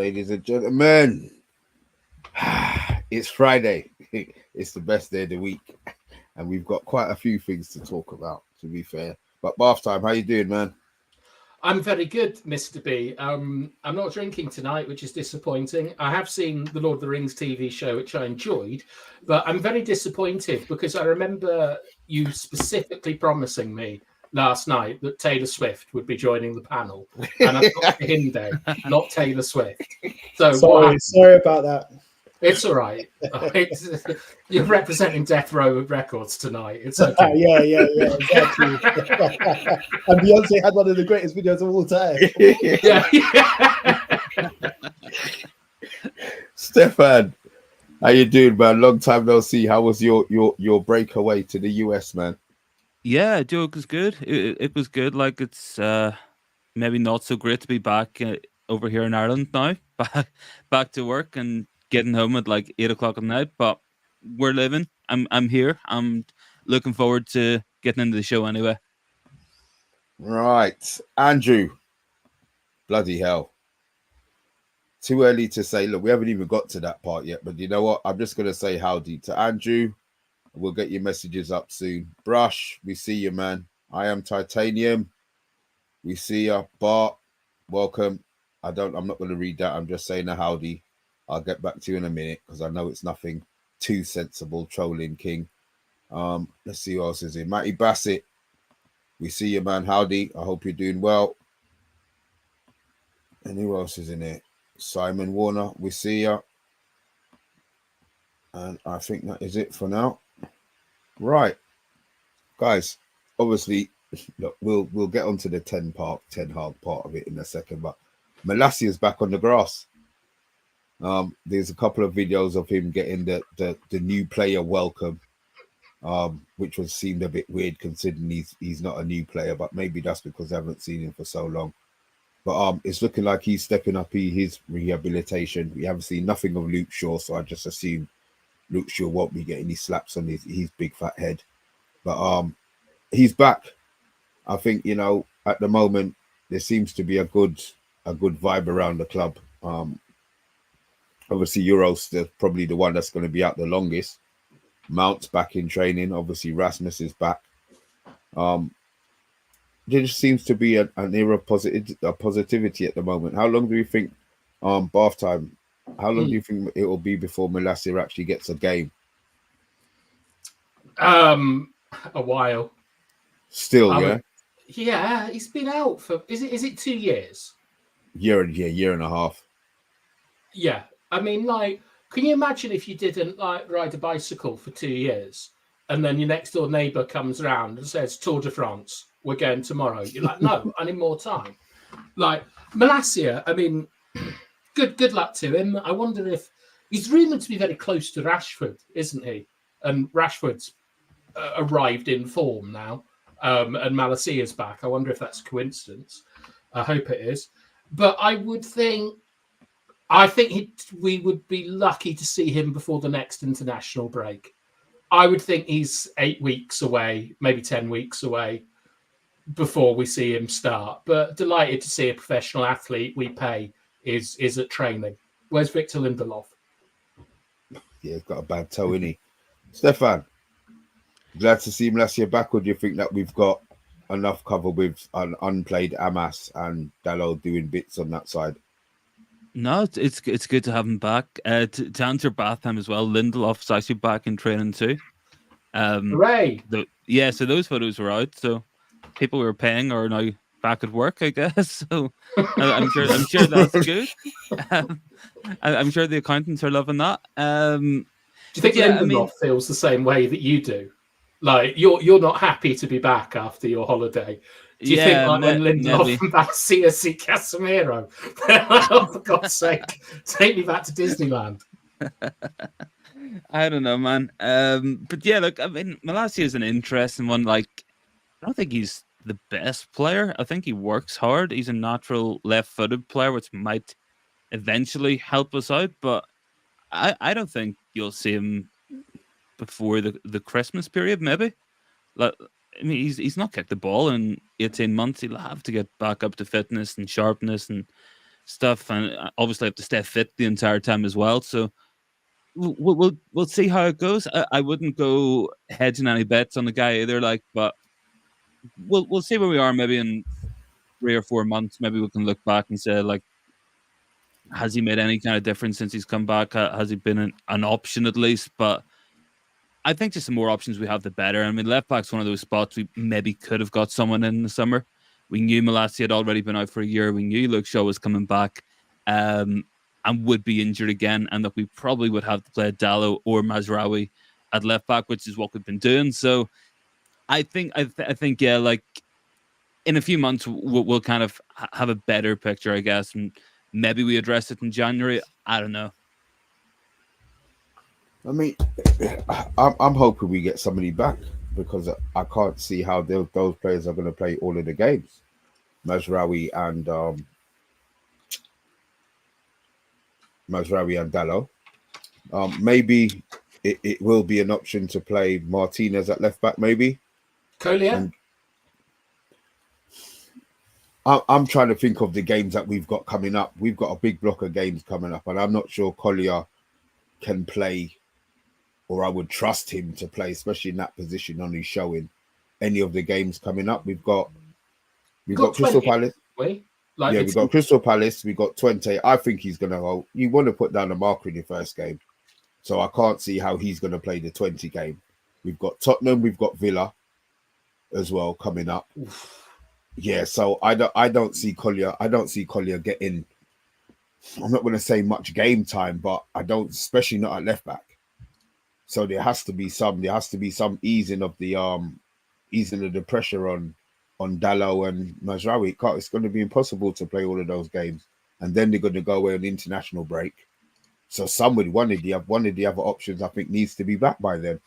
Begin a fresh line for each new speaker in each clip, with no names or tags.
ladies and gentlemen. It's Friday. It's the best day of the week, and we've got quite a few things to talk about, to be fair. But bath time, how you doing, man?
I'm very good, Mr. B. I'm not drinking tonight, which is disappointing. I have seen the Lord of the Rings TV show, which I enjoyed, but I'm very disappointed because I remember you specifically promising me last night that Taylor Swift would be joining the panel, and I've got Hinde, not Taylor Swift. So
sorry about that.
It's all right. You're representing Death Row Records tonight. It's okay.
Yeah, exactly. And Beyonce had one of the greatest videos of all time.
Yeah.
Stefan, how you doing, man? Long time no see. How was your breakaway to the US, man?
Yeah, Joe, was good. It was good. Like, it's maybe not so great to be back over here in Ireland now, back to work and getting home at like 8 o'clock at night, but we're living. I'm here. I'm looking forward to getting into the show anyway.
Right, Andrew. Bloody hell. Too early to say. Look, we haven't even got to that part yet, but you know what? I'm just going to say howdy to Andrew. We'll get your messages up soon. Brush, we see you, man. I am Titanium. We see you. Bart, welcome. I'm not going to read that. I'm just saying a howdy. I'll get back to you in a minute because I know it's nothing too sensible. Trolling King. Let's see who else is in. Matty Bassett. We see you, man. Howdy. I hope you're doing well. And who else is in here? Simon Warner. We see you. And I think that is it for now. Right, guys. Obviously, look, we'll get onto the Ten Hag part of it in a second. But Malacia is back on the grass. There's a couple of videos of him getting the new player welcome, which was seemed a bit weird considering he's not a new player, but maybe that's because I haven't seen him for so long. But it's looking like he's stepping up his rehabilitation. We haven't seen nothing of Luke Shaw, so I just assume Luke Shaw won't be getting any slaps on his big fat head. But he's back. I think, you know, at the moment there seems to be a good vibe around the club. Obviously, Euros, probably the one that's going to be out the longest. Mount's back in training. Obviously, Rasmus is back. There just seems to be an era of positivity at the moment. How long do you think, bath time, how long do you think it will be before Malacia actually gets a game?
A while.
Still, yeah?
Yeah, he's been out for, is it 2 years?
Year and a half.
Yeah. I mean, like, can you imagine if you didn't like ride a bicycle for 2 years and then your next door neighbour comes around and says, Tour de France, we're going tomorrow. You're like, no, I need more time. Like, Malacia, I mean, good luck to him. I wonder if he's rumoured to be very close to Rashford, isn't he? And Rashford's arrived in form now, and Malacia's back. I wonder if that's a coincidence. I hope it is. But I think we would be lucky to see him before the next international break. I would think he's 8 weeks away, maybe 10 weeks away before we see him start. But delighted to see a professional athlete we pay is at training. Where's Victor Lindelof?
Yeah, he's got a bad toe, isn't he? Stefan, glad to see Malacia back, or do you think that we've got enough cover with an unplayed Amas and Dalot doing bits on that side?
No, it's good to have him back. To answer bath time as well, Lindelof's actually back in training too.
Hooray!
So those photos were out. So people who were paying are now back at work, I guess. So I'm sure that's good. I'm sure the accountants are loving that.
Do you think Lindelof feels the same way that you do? Like you're not happy to be back after your holiday. Do you think like when Lindelof and Malacia see Casemiro, oh, for God's sake, take me back to Disneyland?
I don't know, man. But yeah, look, I mean, Malacia is an interesting one. Like, I don't think he's the best player. I think he works hard. He's a natural left-footed player, which might eventually help us out. But I don't think you'll see him before the Christmas period, maybe. Like, I mean, he's not kicked the ball in 18 months. He'll have to get back up to fitness and sharpness and stuff, and obviously have to stay fit the entire time as well. So we'll see how it goes. I wouldn't go hedging any bets on the guy either, like, but we'll see where we are. Maybe in 3 or 4 months, maybe we can look back and say, like, has he made any kind of difference since he's come back? Has he been an option at least? But I think just the more options we have, the better. I mean, left back's one of those spots we maybe could have got someone in the summer. We knew Malacia had already been out for a year. We knew Luke Shaw was coming back and would be injured again, and that we probably would have to play Dallo or Mazraoui at left back, which is what we've been doing. So I think, yeah, like in a few months we'll kind of have a better picture, I guess, and maybe we address it in January. I don't know.
I mean, I'm hoping we get somebody back, because I can't see how those players are going to play all of the games. Mazraoui and Dallo. Maybe it will be an option to play Martinez at left back, maybe.
Collier?
I'm trying to think of the games that we've got coming up. We've got a big block of games coming up, and I'm not sure Collier can play, or I would trust him to play, especially in that position, only showing any of the games coming up. We've got Crystal Palace. We've got Crystal Palace. We've got 20. I think he's going to hold. You want to put down a marker in your first game. So I can't see how he's going to play the 20 game. We've got Tottenham. We've got Villa as well coming up. Yeah, so I don't see Collier. I don't see Collier getting, I'm not going to say much game time, but I don't, especially not at left back. So there has to be some easing of the pressure on Dallo and Mazraoui. It's going to be impossible to play all of those games, and then they're going to go away on international break. So one of the other options, I think, needs to be back by then.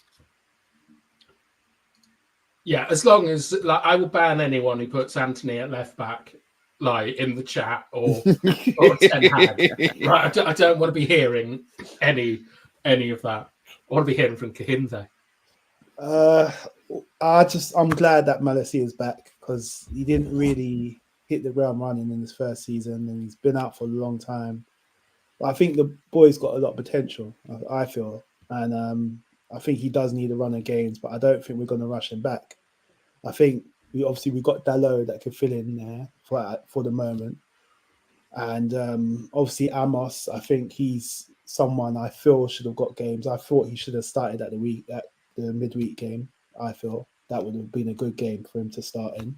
Yeah, as long as, like, I will ban anyone who puts Anthony at left back, like, in the chat or Ten Hag. Right, I don't want to be hearing any of that. I want to be hearing from Kahinde.
I'm glad that Malacia is back, because he didn't really hit the ground running in his first season, and he's been out for a long time. But I think the boy's got a lot of potential, I feel, and I think he does need a run of games, but I don't think we're going to rush him back. I think we've got Dalot that can fill in there for the moment, and obviously Amos. I think he's someone I feel should have got games. I thought he should have started at the midweek game. I feel that would have been a good game for him to start in.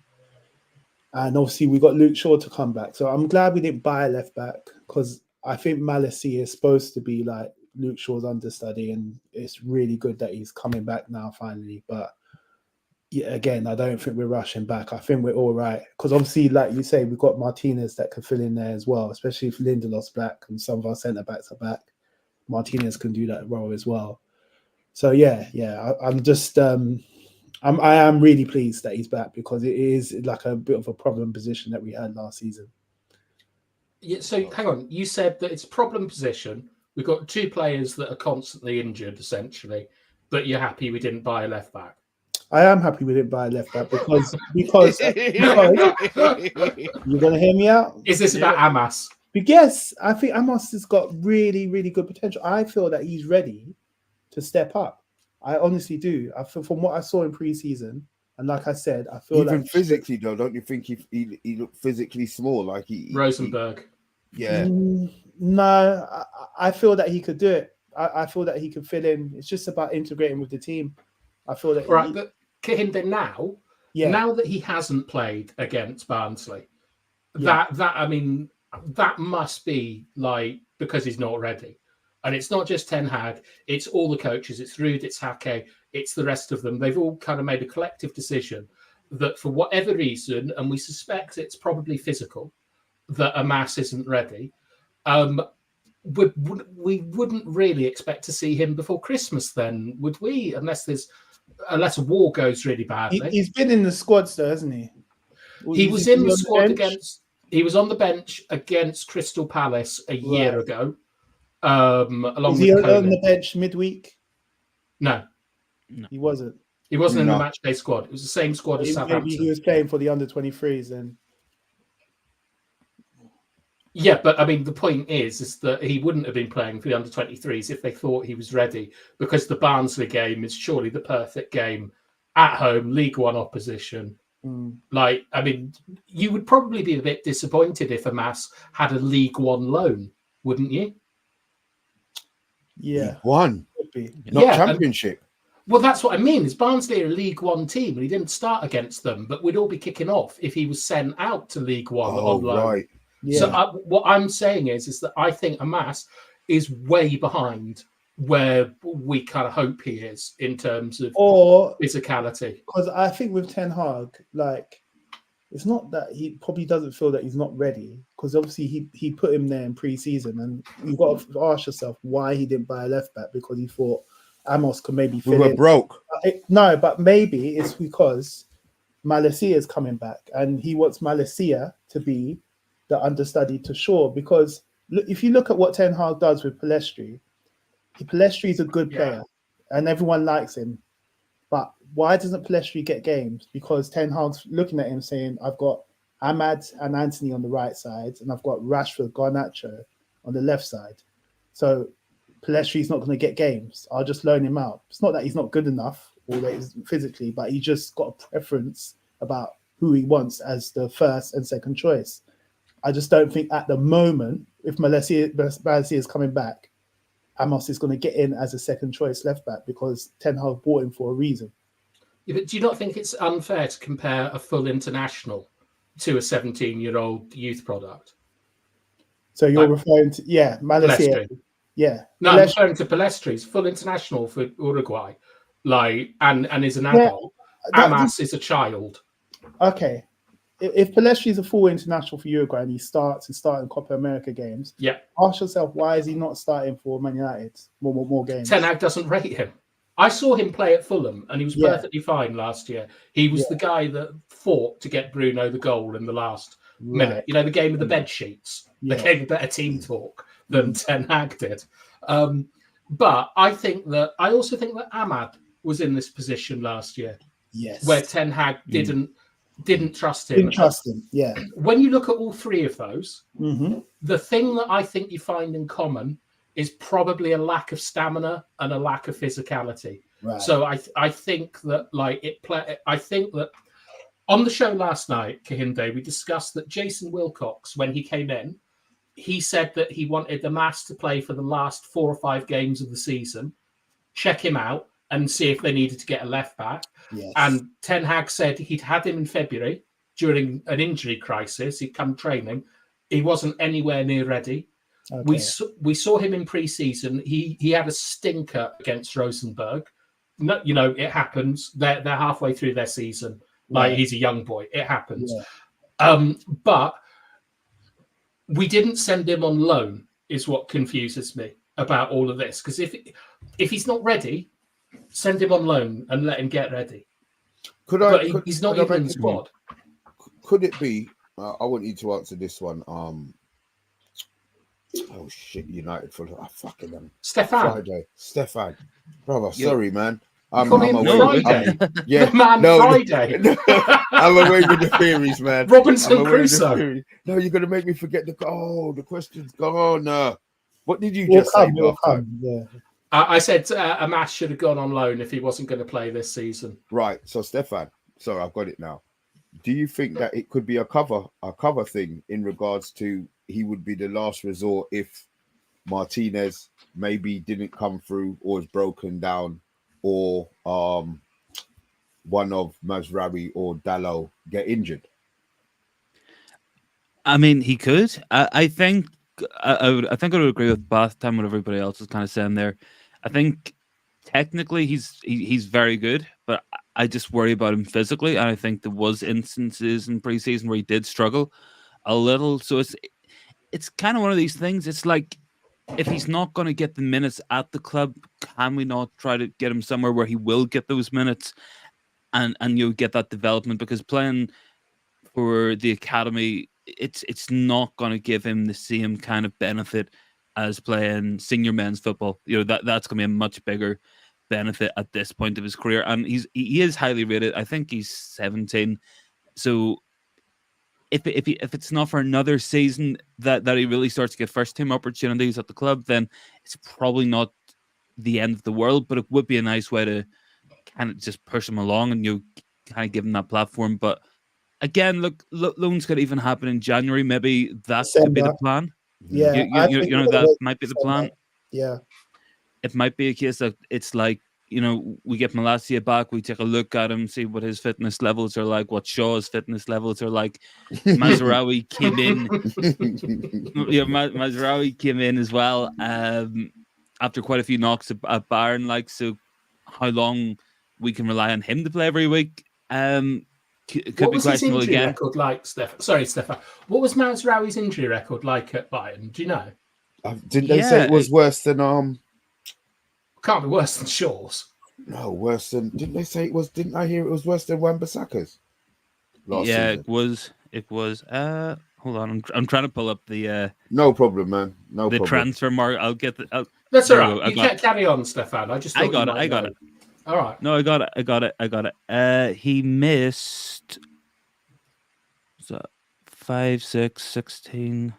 And obviously we got Luke Shaw to come back. So I'm glad we didn't buy a left back, because I think Malacia is supposed to be like Luke Shaw's understudy, and it's really good that he's coming back now finally. But yeah, again, I don't think we're rushing back. I think we're all right, because obviously, like you say, we've got Martinez that can fill in there as well, especially if Lindelof's back and some of our centre backs are back. Martinez can do that role as well. So yeah, I'm just I am really pleased that he's back, because it is like a bit of a problem position that we had last season.
Yeah, so hang on, you said that it's a problem position. We've got two players that are constantly injured, essentially, but you're happy we didn't buy a left back.
I am happy we didn't buy a left back because you're going to hear me out.
Is this about Amos?
Yes, I think Amos has got really, really good potential. I feel that he's ready to step up. I honestly do. I feel, from what I saw in pre-season, and like I said, I feel
even physically though, don't you think he looked physically small, like
Rosenberg?
Yeah.
No, I feel that he could do it. I feel that he could fill in. It's just about integrating with the team. I feel that
but Kahinde now that he hasn't played against Barnsley, that must be like because he's not ready. And it's not just Ten Hag, it's all the coaches, it's Ruud, it's Hake, it's the rest of them. They've all kind of made a collective decision that for whatever reason, and we suspect it's probably physical, that Amos isn't ready. We wouldn't really expect to see him before Christmas then, would we? Unless a war goes really badly.
He's been in the squads though, hasn't he?
He was in the squad he was on the bench against Crystal Palace a year ago.
Was he on the bench midweek?
No,
he wasn't.
He wasn't in the match day squad. It was the same squad as Southampton.
Maybe he was playing for the under-23s then.
Yeah, but I mean, the point is that he wouldn't have been playing for the under-23s if they thought he was ready, because the Barnsley game is surely the perfect game at home, League One opposition. Like, I mean, you would probably be a bit disappointed if Amas had a League One loan, wouldn't you?
Yeah,
League One,
could be.
not
Yeah,
Championship.
Well, that's what I mean. Is Barnsley are a League One team, and he didn't start against them, but we'd all be kicking off if he was sent out to League One
Oh,
on loan.
right.
Yeah.
So what I'm saying is that I think Amas is way behind where we kind of hope he is in terms of
Or
physicality.
because I think with Ten Hag, like, it's not that he probably doesn't feel that he's not ready, because obviously he put him there in pre-season, and you've got to ask yourself why he didn't buy a left back, because he thought Amos could maybe
We
fill
were
in.
broke.
No, but maybe it's because Malacia is coming back, and he wants Malacia to be the understudy to Shaw. Because look, if you look at what Ten Hag does with Palestri is a good player, and everyone likes him. But why doesn't Palestri get games? Because Ten Hag's looking at him saying, I've got Ahmad and Anthony on the right side, and I've got Rashford, Garnacho on the left side. So Palestri's not going to get games. I'll just loan him out. It's not that he's not good enough or that he's physically, but he just got a preference about who he wants as the first and second choice. I just don't think at the moment, if Malacia is coming back, Amos is going to get in as a second choice left back, because Ten Hag bought him for a reason.
Yeah, but do you not think it's unfair to compare a full international to a 17-year-old youth product?
So you're referring to, Malacia.
Palestri.
Yeah.
No, I'm referring to Palestri's full international for Uruguay, and is an adult. Amas is a child.
Okay. If Palestri is a full international for Uruguay and he's starting Copa America games, ask yourself, why is he not starting for Man United more games?
Ten Hag doesn't rate him. I saw him play at Fulham, and he was perfectly fine last year. He was the guy that fought to get Bruno the goal in the last minute. You know, the game of the bed sheets. They gave a better team talk than Ten Hag did. But I also think that Ahmad was in this position last year.
Yes.
Where Ten Hag didn't trust him.
Didn't trust him, yeah.
When you look at all three of those, the thing that I think you find in common is probably a lack of stamina and a lack of physicality.
Right.
So I think that I think that on the show last night, Kahinde, we discussed that Jason Wilcox, when he came in, he said that he wanted Amas to play for the last 4 or 5 games of the season, check him out, and see if they needed to get a left back.
Yes.
And Ten Hag said he'd had him in February during an injury crisis. He'd come training. He wasn't anywhere near ready. Okay. We saw him in pre-season. He had a stinker against Rosenborg. No, you know, it happens. They're halfway through their season. Like, he's a young boy. It happens. Yeah. But we didn't send him on loan is what confuses me about all of this. Because if he's not ready, send him on loan and let him get ready. He's not even in the squad.
Could it be? I want you to answer this one. Oh shit! United for fucking them.
Stefan,
brother. Yep. Sorry, man.
I'm away. Friday. Friday.
I'm away with the theories, man.
Robinson Crusoe.
No, you're gonna make me forget the question's gone. What did you just say?
Yeah.
I said Amas should have gone on loan if he wasn't going to play this season.
Right. So, Stefan, sorry, I've got it now. Do you think that it could be a cover thing in regards to he would be the last resort if Martinez maybe didn't come through or is broken down, or one of Mazraoui or Dalot get injured?
I mean, he could. I think I would agree with BATHTIME, what everybody else is kind of saying there. I think technically he's very good, but I just worry about him physically, and I think there was instances in preseason where he did struggle a little. So it's kind of one of these things. It's like, if he's not going to get the minutes at the club, can we not try to get him somewhere where he will get those minutes and you'll get that development? Because playing for the academy, it's not going to give him the same kind of benefit as playing senior men's football. You know, that's going to be a much bigger benefit at this point of his career. And he is highly rated. I think he's 17. So if it's not for another season that he really starts to get first team opportunities at the club, then it's probably not the end of the world. But it would be a nice way to kind of just push him along and you kind of give him that platform. But again, look, loans could even happen in January. Maybe that could be the
December.
plan.
Yeah, I think
You know,
we're gonna
that
wait
might be the
December.
plan.
Yeah,
It might be a case that it's like, you know, we get Malacia back, we take a look at him, see what his fitness levels are like, what Shaw's fitness levels are like. Mazraoui came in. Yeah, Mazraoui came in as well after quite a few knocks at Bayern. Like, so how long we can rely on him to play every week could
What
be
was his
questionable
injury
again.
record like, Stefan? Sorry, Stefan. What was Mazraoui's injury record like at Bayern? Do you know?
Didn't they say it was worse than
Can't be worse than Shaw's.
No, worse than. Didn't they say it was? Didn't I hear it was worse than Wan-Bissaka's last
Yeah,
season?
it was. Hold on, I'm trying to pull up the
No problem, man. No
the
problem.
transfer mark. I'll get the.
That's
there
all
we
right.
go.
You can't carry on, Stefan. I just thought
I got
you
it.
might
I got
know.
it.
All right.
No, I got it. He missed. So 5, 6, 16,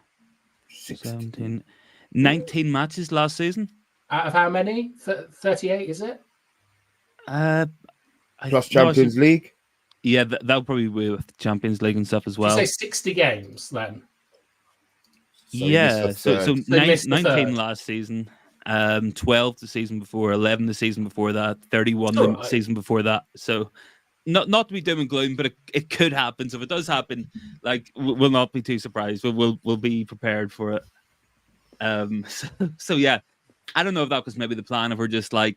17, 19 matches last season.
Out of how many? 38, is it?
Plus Champions League.
Yeah, that'll probably be with Champions League and stuff as well.
Did you say 60 games then?
So
They missed the
19
third.
last season, 12 the season before, 11 the season before that, 31 the
Right.
season before that. So not to be doom and gloom, but it could happen. So if it does happen, like we'll not be too surprised. We'll be prepared for it. So yeah, I don't know if that was maybe the plan. If we're just like,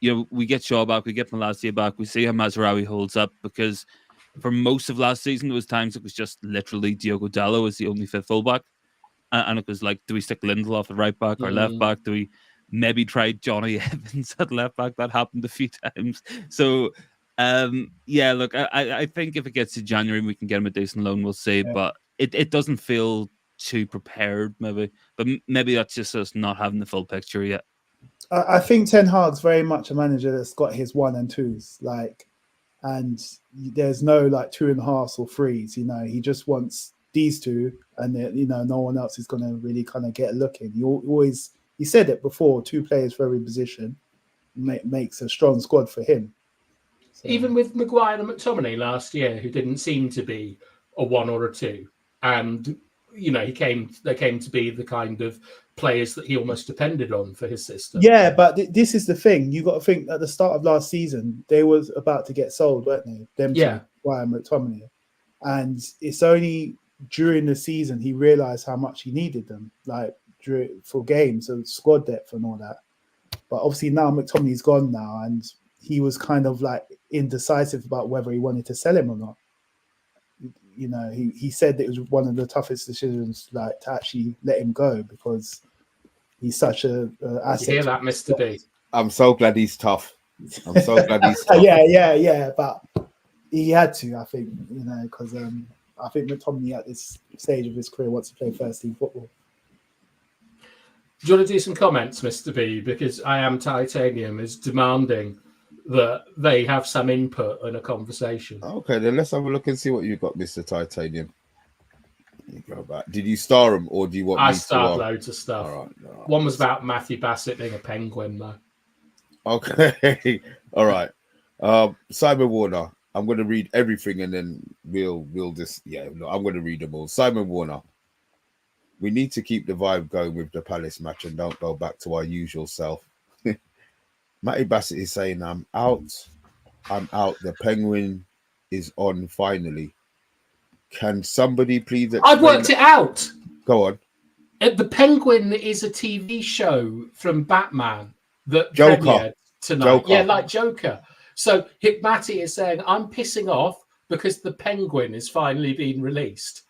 you know, we get Shaw back, we get Malacia back, we see how Mazraoui holds up, because for most of last season there was times it was just literally Diogo Dallo as the only fifth fullback, and it was like, do we stick Lindelof at right back or left back? Do we maybe try Johnny Evans at left back? That happened a few times. So yeah, look, I think if it gets to January we can get him a decent loan, we'll see.
Yeah.
But it doesn't feel too prepared, maybe. But maybe that's just us not having the full picture yet.
I think Ten Hag's very much a manager that's got his 1 and 2s, like, and there's no like 2.5s or 3s. You know, he just wants these two, and you know, no one else is going to really kind of get a look in. He said it before: 2 players for every position makes a strong squad for him. So.
Even with Maguire and McTominay last year, who didn't seem to be a 1 or a 2, and you know, they came to be the kind of players that he almost depended on for his system.
Yeah, but this is the thing. You got to think at the start of last season, they was about to get sold, weren't they? Them two, Maguire and McTominay, and it's only during the season he realized how much he needed them, like for games and squad depth and all that. But obviously now McTominay's gone now, and he was kind of like indecisive about whether he wanted to sell him or not. You know, he said that it was one of the toughest decisions, like, to actually let him go, because he's such a asset.
You hear that, Mr. B?
I'm so glad he's tough. I'm so glad he's tough.
Yeah. But he had to, I think, you know, because I think McTominay at this stage of his career wants to play first team football.
Do you want to do some comments, Mr. B? Because I Am Titanium is demanding that they have some input in a conversation.
Okay, then let's have a look and see what you got, Mr. Titanium. You go back. Did you star him, or do you want me to? I
starred loads of stuff.
All right.
One was about Matthew Bassett being a penguin, though.
Okay. All right. Simon Warner. I'm going to read everything, and then we'll just I'm going to read them all. Simon Warner. We need to keep the vibe going with the Palace match and don't go back to our usual self. Matty Bassett is saying, I'm out. The Penguin is on finally. Can somebody please explain?
I worked it out.
Go on.
The Penguin is a TV show from Batman that
Joker
premiered tonight.
Joker.
Yeah, like Joker. So Matty is saying, I'm pissing off because the Penguin is finally being released.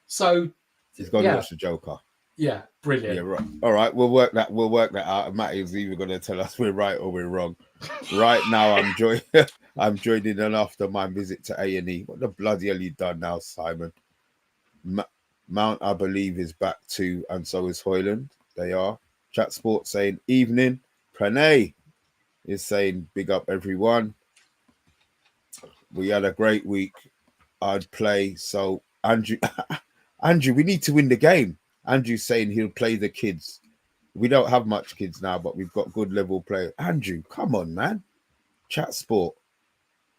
So
he's going to watch the Joker.
Yeah, brilliant.
Yeah, right. All right, we'll work that out. And Matty is either going to tell us we're right or we're wrong. Right now, I'm joining in after my visit to A&E. What the bloody hell you done now, Simon? Mount, I believe, is back too, and so is Hoyland. They are. Chat Sport saying evening. Pranay is saying big up everyone. We had a great week. I'd play so Andrew, Andrew, we need to win the game. Andrew's saying he'll play the kids. We don't have much kids now, but we've got good level players. Andrew, come on, man. Chat sport.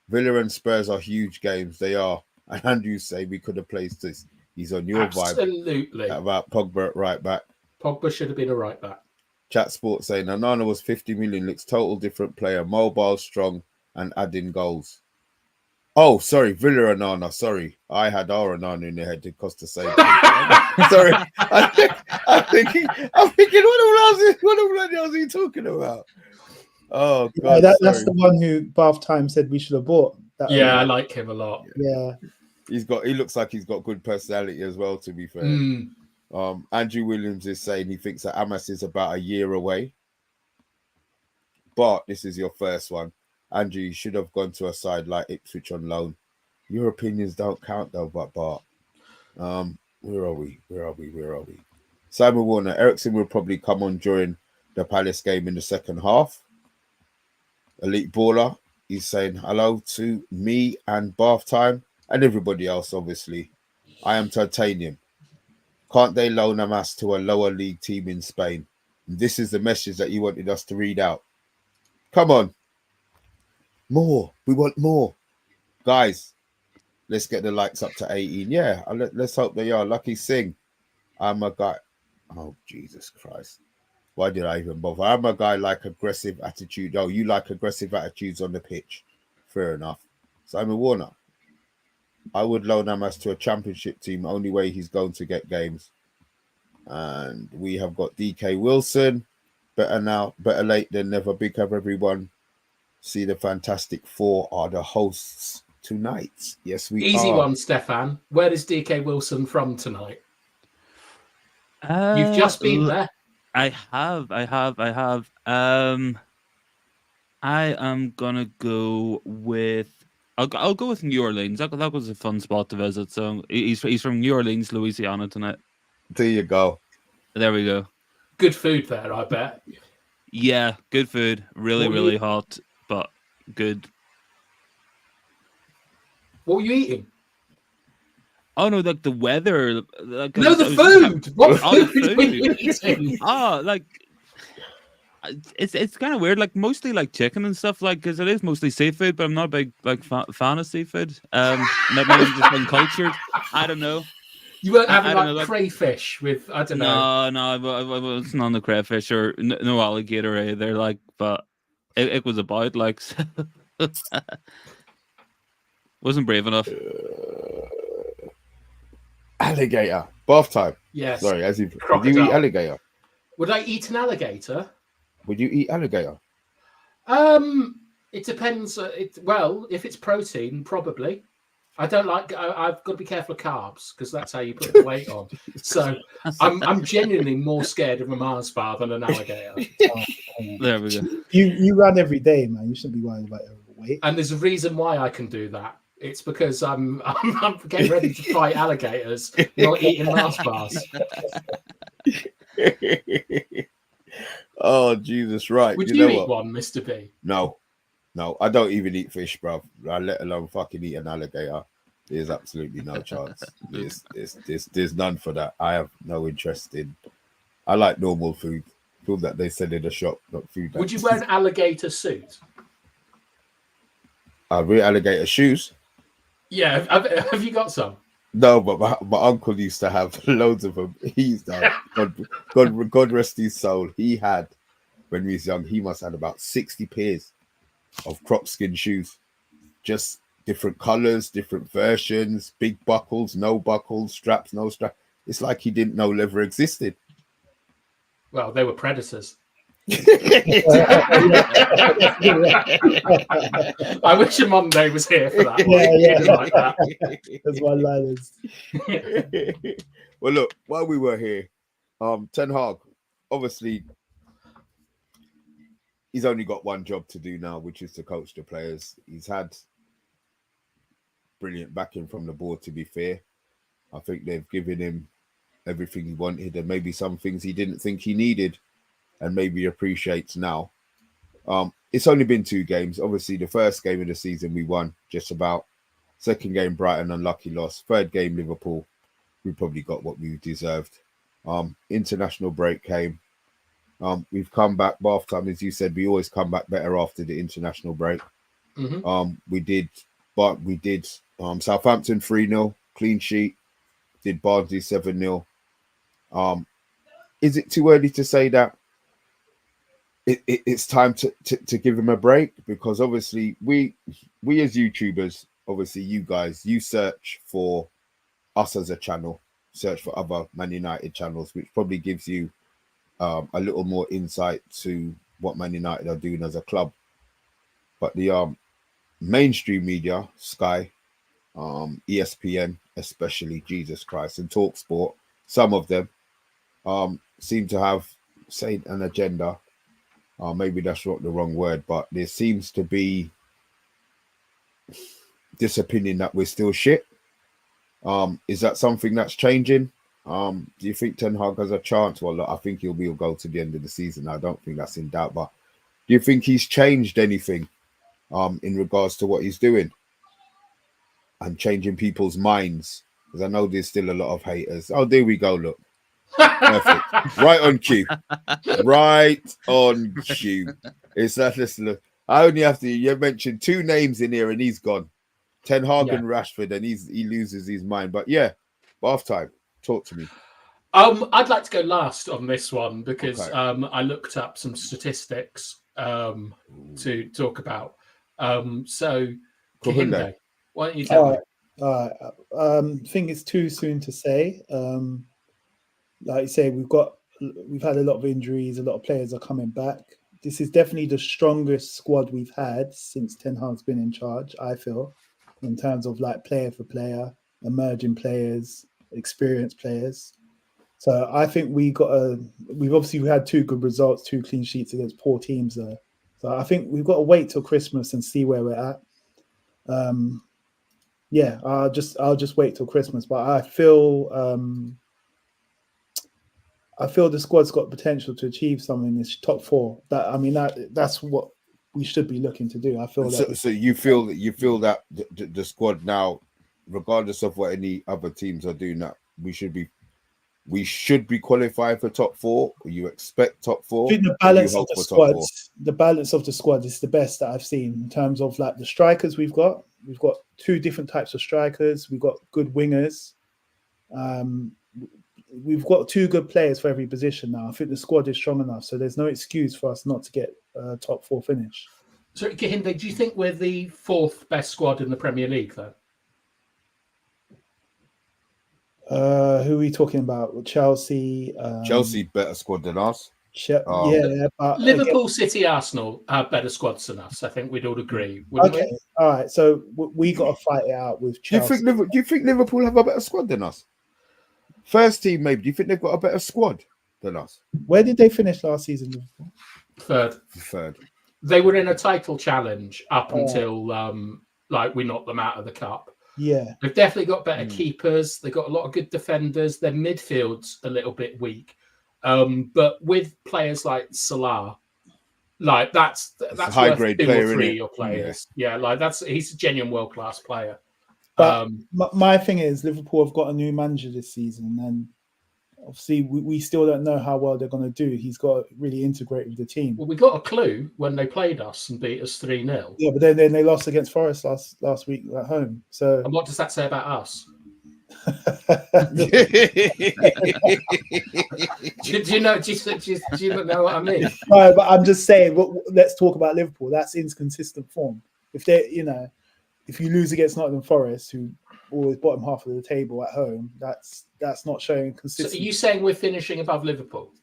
Villa and Spurs are huge games. They are. And Andrew's saying we could have placed this. He's on your
Absolutely.
vibe about Pogba at right back.
Pogba should have been a right back.
Chat sport saying Onana was 50 million. Looks total different player. Mobile, strong, and adding goals. Oh, sorry, Villa Onana. Sorry, I had our Onana in the head. It cost the same. Sorry, I'm thinking, what else are you talking about? Oh God,
that's the one who Bath Time said we should have bought.
I like him a lot.
Yeah,
he looks like he's got good personality as well. To be fair, Andrew Williams is saying he thinks that Amas is about a year away. But this is your first one. Andrew, you should have gone to a side like Ipswich on loan. Your opinions don't count though, but Bart. Where are we? Simon Warner, Ericsson will probably come on during the Palace game in the second half. Elite Baller, he's saying hello to me and Bath Time and everybody else, obviously. I am Titanium. Can't they loan Amas to a lower league team in Spain? And this is the message that you wanted us to read out. Come on. More. We want more. Guys, let's get the likes up to 18. Yeah, let's hope they are. Lucky Singh. I'm a guy. Oh, Jesus Christ. Why did I even bother? I'm a guy like aggressive attitude. Oh, you like aggressive attitudes on the pitch. Fair enough. Simon Warner. I would loan Amas to a championship team. Only way he's going to get games. And we have got DK Wilson. Better late than never. Big up, everyone. See, the Fantastic Four are the hosts tonight. Yes, we
Easy
are.
one, Stefan. Where is DK Wilson from tonight? You've just been there.
I have. I am gonna go with. I'll go with New Orleans. That was a fun spot to visit. So he's from New Orleans, Louisiana tonight.
There you go.
There we go.
Good food there, I bet.
Yeah, good food. Really hot, but good.
What were you eating?
Oh no, like the weather. Like,
no, the food. What food were you eating?
It's kind of weird. Like mostly like chicken and stuff. Like because it is mostly seafood, but I'm not a big fan of seafood. Maybe I'm just uncultured. I don't know.
You weren't having crayfish with I don't know.
No, I wasn't on the crayfish or no alligator either. Like, but it was about like wasn't brave enough.
Alligator. Bath time.
Yes.
Sorry, would you eat alligator?
Would I eat an alligator?
Would you eat alligator?
It depends. If it's protein, probably. I don't like. I've got to be careful of carbs because that's how you put the weight on. So I'm genuinely more scared of a Mars bar than an alligator.
There we go.
You run every day, man. You shouldn't be worried about your weight.
And there's a reason why I can do that. It's because I'm getting ready to fight alligators, not eating Mars bars.
Oh Jesus! Right.
Would you eat one, Mr. B?
No, I don't even eat fish, bro. Let alone fucking eat an alligator. There's absolutely no chance. There's none for that. I have no interest in. I like normal food that they sell in the shop, not food.
Would you wear an alligator suit?
Wear alligator shoes.
Yeah, have you got some?
No, but my uncle used to have loads of them. He's God rest his soul. He had, when he was young, he must have had about 60 pairs of crop skin shoes. Just different colors, different versions, big buckles, no buckles, straps, no strap. It's like he didn't know leather existed.
Well, they were predators. I wish OMONDI was here for that. Like that.
That's why liners.
Well, look, while we were here, Ten Hag, obviously, he's only got one job to do now, which is to coach the players. He's had brilliant backing from the board, to be fair. I think they've given him everything he wanted and maybe some things he didn't think he needed and maybe appreciates now. It's only been 2 games. Obviously, the first game of the season we won just about. Second game, Brighton, unlucky loss. Third game, Liverpool, we probably got what we deserved. International break came. We've come back. Bath time, as you said, we always come back better after the international break. We did Southampton 3-0, clean sheet. Did Barnsley 7-0. Is it too early to say that it's time to give him a break? Because obviously we as YouTubers, obviously you guys, you search for us as a channel, search for other Man United channels, which probably gives you a little more insight to what Man United are doing as a club. But the mainstream media, Sky, ESPN, especially, Jesus Christ, and TalkSport, some of them seem to have, say, an agenda. Maybe that's not the wrong word, but there seems to be this opinion that we're still shit. Is that something that's changing? Do you think Ten Hag has a chance? Well, look, I think he'll go to the end of the season. I don't think that's in doubt. But do you think he's changed anything in regards to what he's doing and changing people's minds? Because I know there's still a lot of haters. Oh, there we go. Look. Perfect. Right on cue. Right on cue. It's that. Listen, I only have to. You mentioned two names in here, and he's gone. Ten Hag and Rashford, and he loses his mind. But yeah, bath time. Talk to me.
I'd like to go last on this one because I looked up some statistics to talk about. So, Kahinde, why don't you tell me?
I think it's too soon to say. Like you say, we've had a lot of injuries. A lot of players are coming back. This is definitely the strongest squad we've had since Ten Hag's been in charge, I feel, in terms of like player for player, emerging players, experienced players. So I think we've obviously had two good results, 2 clean sheets against poor teams there. So I think we've got to wait till Christmas and see where we're at. I'll just wait till Christmas. But I feel the squad's got potential to achieve something in this top 4. That's what we should be looking to do. I feel
so you feel that the squad now, regardless of what any other teams are doing, that we should be qualified for top 4, or you expect top 4?
I think the balance of the squad is the best that I've seen in terms of like the strikers we've got. We've got 2 different types of strikers. We've got good wingers. We've got 2 good players for every position now. I think the squad is strong enough, so there's no excuse for us not to get a top 4 finish.
So, Kahinde, do you think we're the 4th best squad in the Premier League, though?
Who are we talking about? Chelsea.
Chelsea better squad than us.
But Liverpool, City, Arsenal have better squads than us. I think we'd all agree. Wouldn't we?
All right. So we got to fight it out with Chelsea.
Do you think Liverpool have a better squad than us? First team, maybe. Do you think they've got a better squad than us?
Where did they finish last season, Liverpool?
Third. They were in a title challenge up until we knocked them out of the cup.
Yeah.
They've definitely got better keepers. They've got a lot of good defenders. Their midfield's a little bit weak. But with players like Salah, like that's
high grade player,
2 or 3 of your players. Yeah, he's a genuine world class player.
But my thing is, Liverpool have got a new manager this season, and obviously we still don't know how well they're going to do. He's got to really integrate with the team.
Well, we got a clue when they played us and beat us 3-0.
Yeah, but then they lost against Forest last week at home. So,
and what does that say about us? Do you not know what I mean?
No, but I'm just saying. Let's talk about Liverpool. That's inconsistent form. If you lose against Nottingham Forest, who always bottom half of the table at home, that's not showing consistency.
So are you saying we're finishing above Liverpool?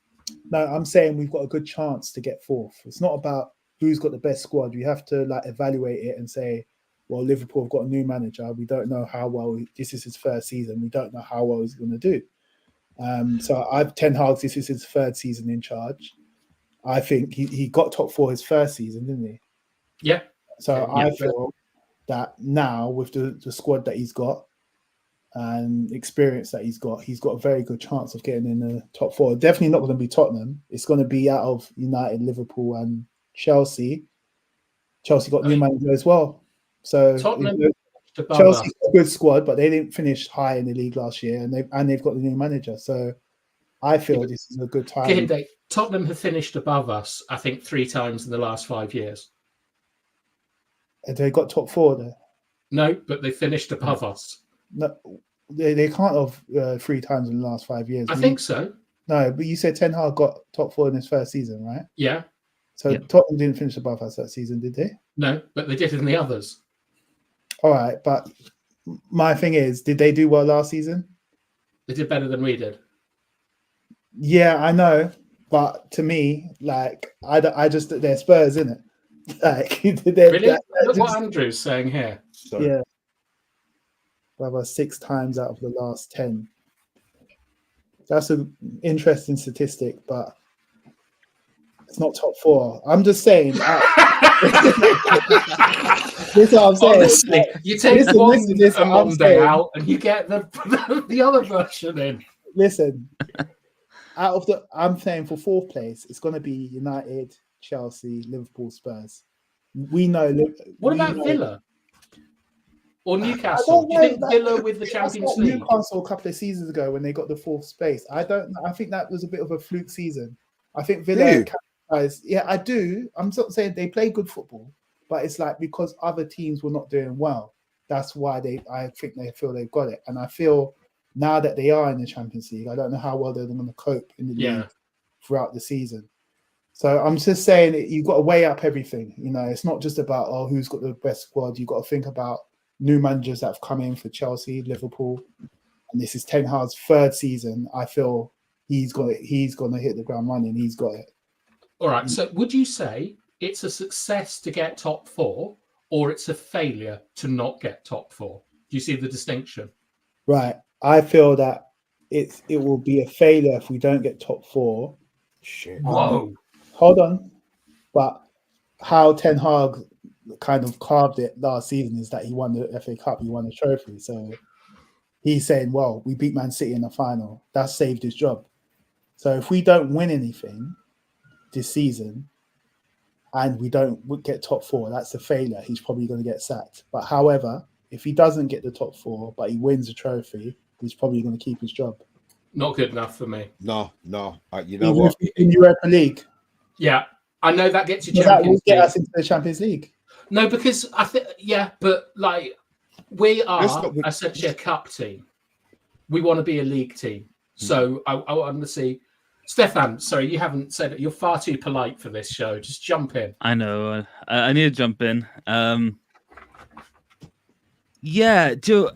No, I'm saying we've got a good chance to get 4th. It's not about who's got the best squad. You have to evaluate it and say, well, Liverpool have got a new manager. We don't know how well this is his first season. We don't know how well he's going to do. Ten Hag, this is his 3rd season in charge. I think he got top 4 his first season, didn't he?
Yeah.
So I feel that now with the squad that he's got and experience that he's got a very good chance of getting in the top 4. Definitely not going to be Tottenham. It's going to be out of United, Liverpool, and Chelsea. Chelsea got new manager as well. So
Tottenham above
Chelsea's
us.
got a good squad, but they didn't finish high in the league last year, and they've got the new manager. So I feel this is a good time.
Kinde, Tottenham have finished above us, I think, 3 times in the last 5 years.
And they got top 4 there.
No, but they finished above us.
No, they can't have 3 times in the last 5 years.
I think so.
No, but you said Ten Hag got top 4 in his first season, right?
Yeah.
So
Yeah.
Tottenham didn't finish above us that season, did they?
No, but they did in the others.
All right, but my thing is, did they do well last season?
They did better than we did.
Yeah, I know, but to me, like, I just they're Spurs, isn't it? Like,
Really? Look what Andrew's saying here.
Sorry.
yeah, about 6 times out of the last 10. That's an interesting statistic, but it's not top 4. I'm just saying. This is what I'm saying.
Honestly, you take
Listen,
one
listen, I'm
Monday
saying-
out and you get the other version in.
Listen, I'm saying for 4th place, it's going to be United, Chelsea, Liverpool, Spurs. We know.
What
we
about
know-
Villa? Or
I
Newcastle?
don't
Do you think
know.
Villa with the
That's
Champions
not
League?
Newcastle a couple of seasons ago when they got the 4th space. I don't know. I think that was a bit of a fluke season. I think
Do
Villa
you?
capitalized. Yeah, I do. I'm not saying they play good football, but it's like because other teams were not doing well. That's why I think they feel they've got it. And I feel now that they are in the Champions League, I don't know how well they're going to cope in the league throughout the season. So I'm just saying that you've got to weigh up everything. You know, it's not just about who's got the best squad. You've got to think about new managers that have come in for Chelsea, Liverpool, and this is Ten Hag's 3rd season. I feel he's gonna hit the ground running. He's got it.
All right. So would you say it's a success to get top 4 or it's a failure to not get top 4? Do you see the distinction?
Right. I feel that it will be a failure if we don't get top 4.
Shit.
Whoa.
Hold on. But how Ten Hag kind of carved it last season is that he won the FA Cup, he won the trophy. So he's saying, well, we beat Man City in the final. That saved his job. So if we don't win anything this season and we don't get top 4, that's a failure. He's probably going to get sacked. But however, if he doesn't get the top 4, but he wins a trophy, he's probably going to keep his job.
Not good enough for me.
No. You know
Even
what?
if in Europa League.
Yeah. I know that gets you
Because that will
Champions
get
League.
us into the Champions League.
No, because I think, but like we
Let's
are
not be-
essentially a cup team. We want to be a league team. So I want to see. Stefan, sorry, you haven't said it. You're far too polite for this show. Just jump in.
I know. I need to jump in. Yeah, Joe.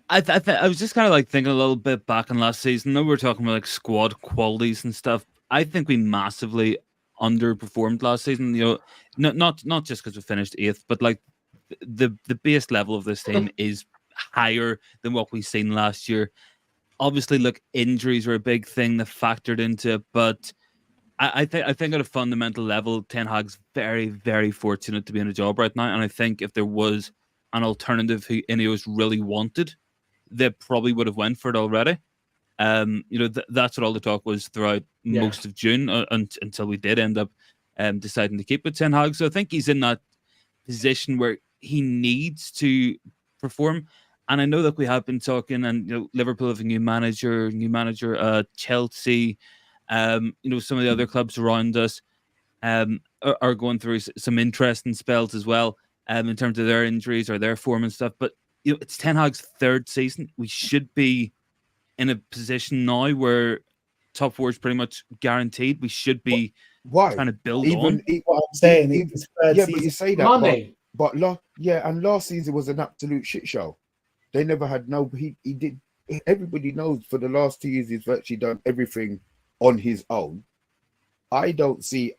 I was just kind of like thinking a little bit back on last season. I know we were talking about like squad qualities and stuff. I think we massively underperformed last season. You know, not just because we finished 8th, but like the base level of this team is higher than what we've seen last year. Obviously, look, injuries were a big thing that factored into it, but I think at a fundamental level, Ten Hag's very, very fortunate to be in a job right now. And I think if there was an alternative who Ineos really wanted, they probably would have went for it already. You know, that's what all the talk was throughout most of June until we did end up deciding to keep with Ten Hag. So I think he's in that position where he needs to perform. And I know that we have been talking, and you know, Liverpool have a new manager, Chelsea, you know, some of the other clubs around us are going through some interesting spells as well, in terms of their injuries or their form and stuff. But you know, it's Ten Hag's 3rd season. We should be in a position now where top 4 is pretty much guaranteed. We should be trying to build on.
What I'm saying is
But you say that,
Money.
but and last season was an absolute shit show. They never had he did. Everybody knows for the last 2 years he's virtually done everything on his own. I don't see.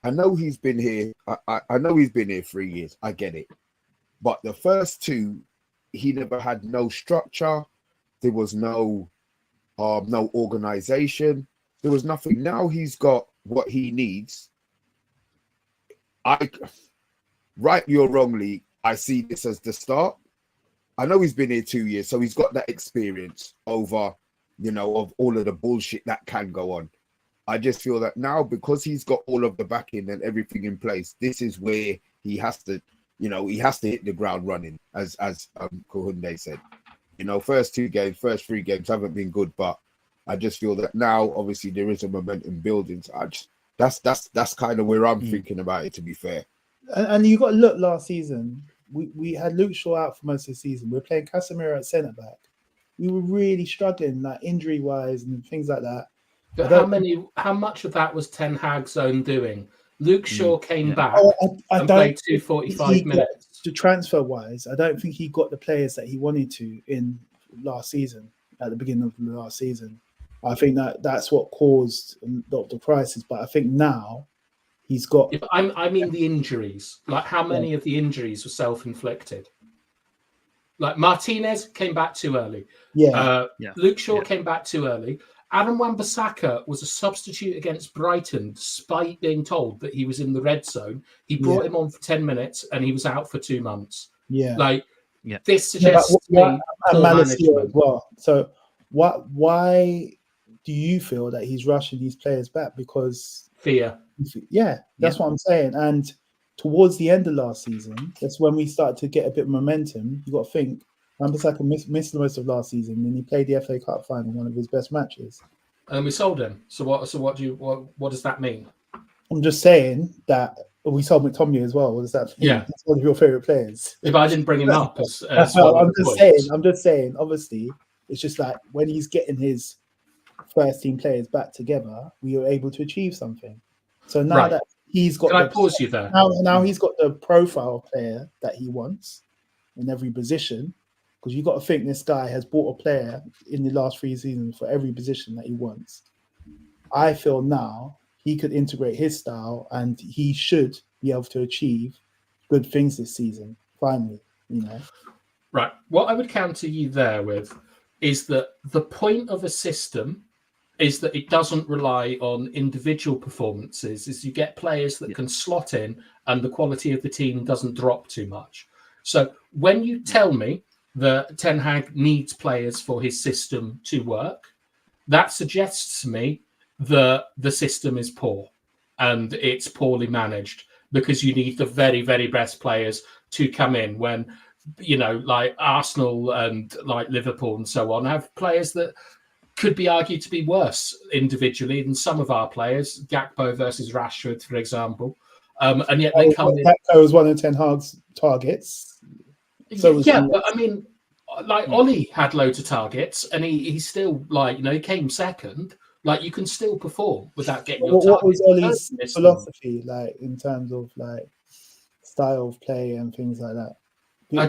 I know he's been here. I know he's been here 3 years. I get it, but the first 2, he never had no structure. There was no organization. There was nothing. Now he's got what he needs. Rightly or wrongly, I see this as the start. I know he's been here 2 years, so he's got that experience over, you know, of all of the bullshit that can go on. I just feel that now, because he's got all of the backing and everything in place, this is where he has to, you know, he has to hit the ground running, as Kohunde said. You know, first 3 games haven't been good, but I just feel that now, obviously, there is a momentum building. So that's kind of where I'm thinking about it, to be fair.
And you got to look last season. We had Luke Shaw out for most of the season. We were playing Casemiro at centre back. We were really struggling, like injury wise and things like that.
But how much of that was Ten Hag's own doing? Luke Shaw came back and played 45 minutes.
To transfer wise, I don't think he got the players that he wanted to in last season, at the beginning of the last season. I think that's what caused the crisis. But I think now he's got.
I mean the injuries. Like, how many of the injuries were self-inflicted? Like, Martinez came back too early. Luke Shaw came back too early. Adam Wan-Bissaka was a substitute against Brighton, despite being told that he was in the red zone. He brought him on for 10 minutes, and he was out for 2 months. This suggests poor management.
As well. So, why do you feel that he's rushing these players back? Because
fear.
That's what I'm saying. And towards the end of last season, that's when we started to get a bit of momentum. You got to think. Wan-Bissaka missed most of last season, and he played the FA Cup final, one of his best matches.
And we sold him. So what does that mean?
I'm just saying that we sold McTominay as well. What does that mean?
Yeah,
he's one of your favourite players.
If I didn't bring him up,
I'm just saying. Obviously, it's just like when he's getting his first team players back together, we were able to achieve something. So now that he's got,
can I pause you there?
Now he's got the profile player that he wants in every position. Because you've got to think this guy has bought a player in the last 3 seasons for every position that he wants. I feel now he could integrate his style and he should be able to achieve good things this season, finally, you know.
Right. What I would counter you there with is that the point of a system is that it doesn't rely on individual performances, is you get players that can slot in and the quality of the team doesn't drop too much. So when you tell me that Ten Hag needs players for his system to work, that suggests to me that the system is poor and it's poorly managed, because you need the very, very best players to come in when, you know, like Arsenal and like Liverpool and so on have players that could be argued to be worse individually than some of our players. Gakpo versus Rashford, for example. And yet they come in.
Gakpo was one of Ten Hag's targets.
So but I mean, like Ollie had loads of targets, and he's still, like, you know, he came second. Like, you can still perform without getting your
What was Ollie's philosophy like in terms of like style of play and things like that?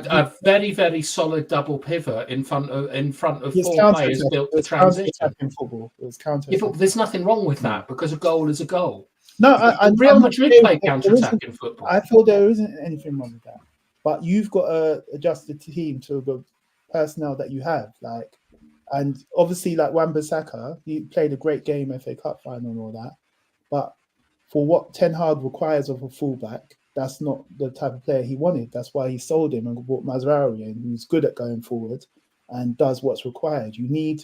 A very, very solid double pivot in front of 4 players built the transition.
In football, it was counter.
There's nothing wrong with that, because a goal is a goal.
No,
Real Madrid play counter-attack in football.
I feel there isn't anything wrong with that, but you've got to adjust the team to the personnel that you have, like, and obviously, like Wan-Bissaka, he played a great game, FA Cup final and all that, but for what Ten Hag requires of a fullback, that's not the type of player he wanted. That's why he sold him and bought Mazraoui in, who's good at going forward and does what's required. You need.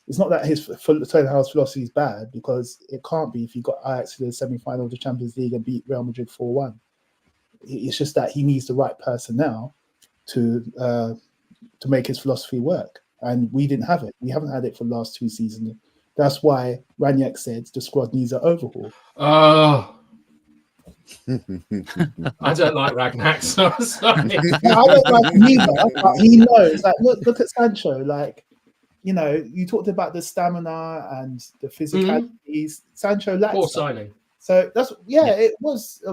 It's not that his Ten Hag's philosophy is bad, because it can't be if you got Ajax to the semi-final of the Champions League and beat Real Madrid 4-1. It's just that he needs the right personnel to make his philosophy work, and we didn't have it. We haven't had it for the last 2 seasons. That's why Ranić said the squad needs an overhaul.
Oh, I don't like Ranić. So sorry.
I don't like him either, but he knows. Like, look at Sancho. Like, you know, you talked about the stamina and the physicalities. Sancho lacks.
Poor signing.
So it was.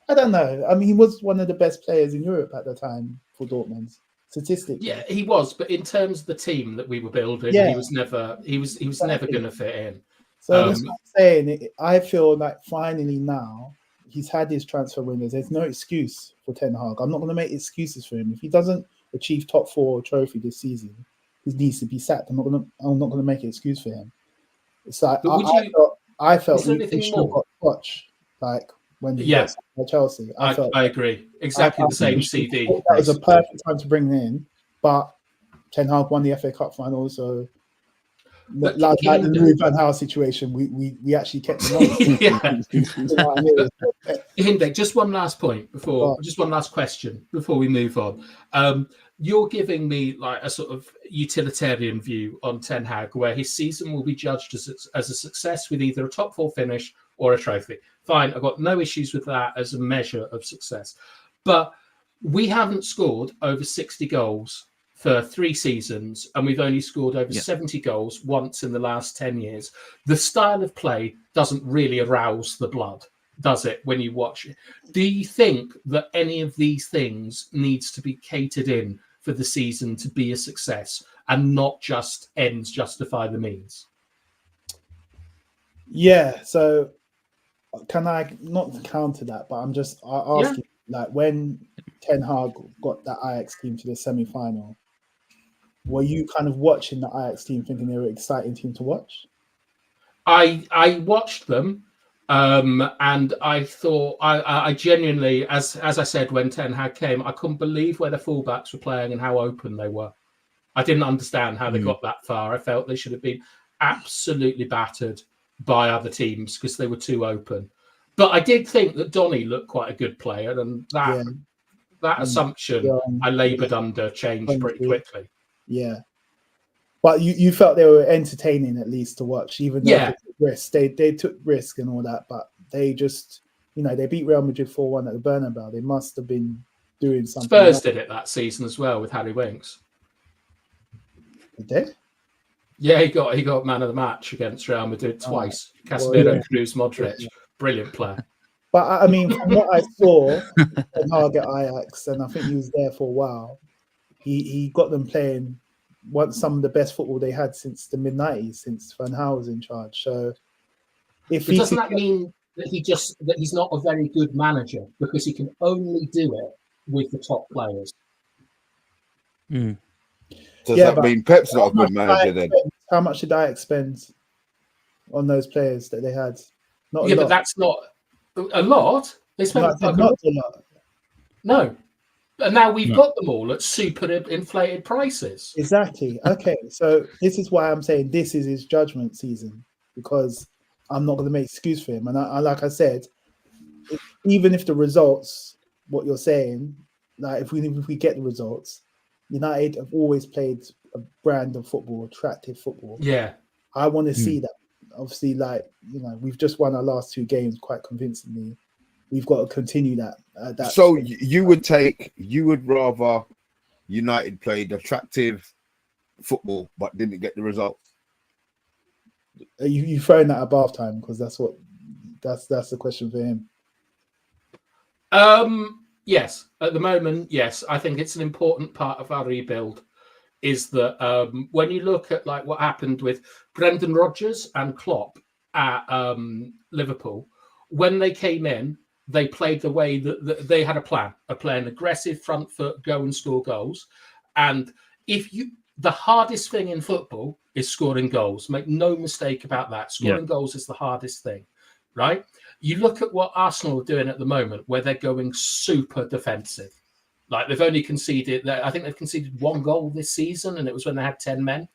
I don't know. I mean, he was one of the best players in Europe at the time for Dortmund, statistically.
Yeah, he was. But in terms of the team that we were building, he was never. He was never going to fit in.
So that's what I'm saying. I feel like finally now he's had his transfer windows. There's no excuse for Ten Hag. I'm not going to make excuses for him. If he doesn't achieve top 4 trophy this season, he needs to be sacked. I'm not going to make an excuse for him. It's like I felt he should have got touch, like when he got at Chelsea.
I agree. Exactly the same CD.
That was a perfect time to bring him in, but Ten Hag won the FA Cup final, so.
But
like the
Kingdom-
Louis Van Gaal situation, we actually kept them on.
Yeah.
You know what I mean?
Hinde, just one last point just one last question before we move on. You're giving me like a sort of utilitarian view on Ten Hag, where his season will be judged as a success with either a top 4 finish or a trophy. Fine, I've got no issues with that as a measure of success. But we haven't scored over 60 goals for 3 seasons, and we've only scored over 70 goals once in the last 10 years. The style of play doesn't really arouse the blood, does it, when you watch it? Do you think that any of these things needs to be catered in for the season to be a success and not just ends justify the means?
Yeah, so can I not counter that, but I'm just asking, like, when Ten Hag got that Ajax team to the semi-final, were you kind of watching the Ajax team thinking they were an exciting team to watch?
I watched them, and I thought I genuinely, as I said when Ten Hag came, I couldn't believe where the fullbacks were playing and how open they were. I didn't understand how they got that far. I felt they should have been absolutely battered by other teams because they were too open. But I did think that Donny looked quite a good player, and that assumption I laboured under changed pretty quickly.
Yeah. But you felt they were entertaining at least to watch, even though they took risks. They took risk and all that, but they just, they beat Real Madrid 4-1 at the Bernabeu. They must have been doing something.
Spurs did it that season as well with Harry Winks.
Did they?
Yeah, he got man of the match against Real Madrid twice. Casemiro, Cruz, Modric, brilliant player.
But I mean, from what I saw Ten Hag at Ajax, and I think he was there for a while, he got them playing some of the best football they had since the mid-90s, since Van Gaal was in charge. So,
doesn't that mean that he's not a very good manager because he can only do it with the top players?
Does that mean Pep's not a good manager then?
How much did Ajax spend on those players that they had? Not a lot.
But that's not a lot. They spent
not a lot.
No. And now we've got them all at super inflated prices.
Exactly. Okay, so this is why I'm saying this is his judgment season, because I'm not going to make excuse for him. And I like I said, even if the results, what you're saying, like if we get the results, United have always played a brand of football, attractive football.
Yeah,
I want to see that. Obviously, we've just won our last 2 games quite convincingly. We've got to continue that.
So you would rather United played attractive football but didn't get the results?
You throwing that at BATHTIME because that's the question for him.
Yes, at the moment, yes. I think it's an important part of our rebuild is that when you look at like what happened with Brendan Rodgers and Klopp at Liverpool, when they came in, they played the way that they had a plan, an aggressive front foot, go and score goals. And the hardest thing in football is scoring goals. Make no mistake about that. Scoring goals is the hardest thing, right? You look at what Arsenal are doing at the moment, where they're going super defensive. Like they've only conceded, I think they've conceded 1 goal this season, and it was when they had 10 men.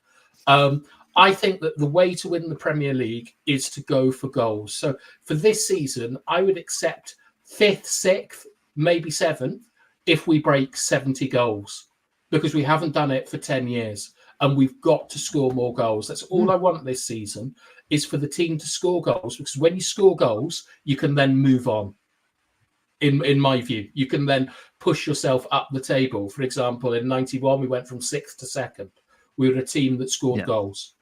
I think that the way to win the Premier League is to go for goals. So for this season, I would accept 5th, 6th, maybe 7th if we break 70 goals, because we haven't done it for 10 years and we've got to score more goals. That's all I want this season, is for the team to score goals, because when you score goals, you can then move on. In my view, you can then push yourself up the table. For example, in 91, we went from 6th to 2nd. We were a team that scored goals.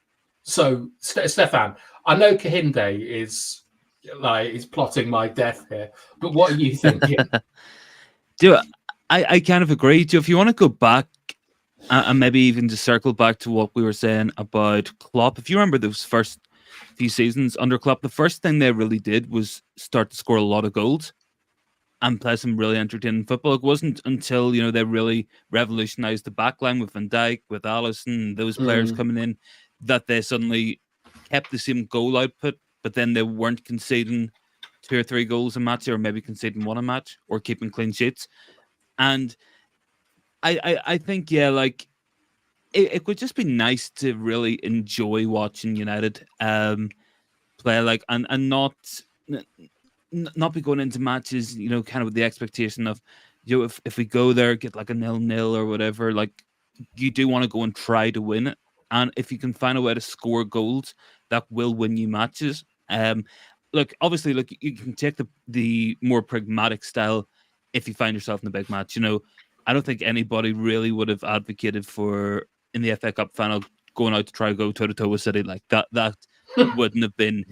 So, Stefan, I know Kehinde is plotting my death here, but what are you thinking?
I kind of agree. If you want to go back and maybe even to circle back to what we were saying about Klopp, if you remember those first few seasons under Klopp, the first thing they really did was start to score a lot of goals and play some really entertaining football. It wasn't until they really revolutionised the backline with Van Dijk, with Alisson, those players coming in, that they suddenly kept the same goal output, but then they weren't conceding 2 or 3 goals a match, or maybe conceding 1 a match, or keeping clean sheets. And I think, it would just be nice to really enjoy watching United play, like, and not be going into matches, kind of with the expectation of, if we go there, get like a 0-0 or whatever, like, you do want to go and try to win it. And if you can find a way to score goals, that will win you matches. Look, obviously, look, you can take the more pragmatic style if you find yourself in a big match. I don't think anybody really would have advocated for, in the FA Cup final, going out to try to go toe-to-toe with City like that. That wouldn't have been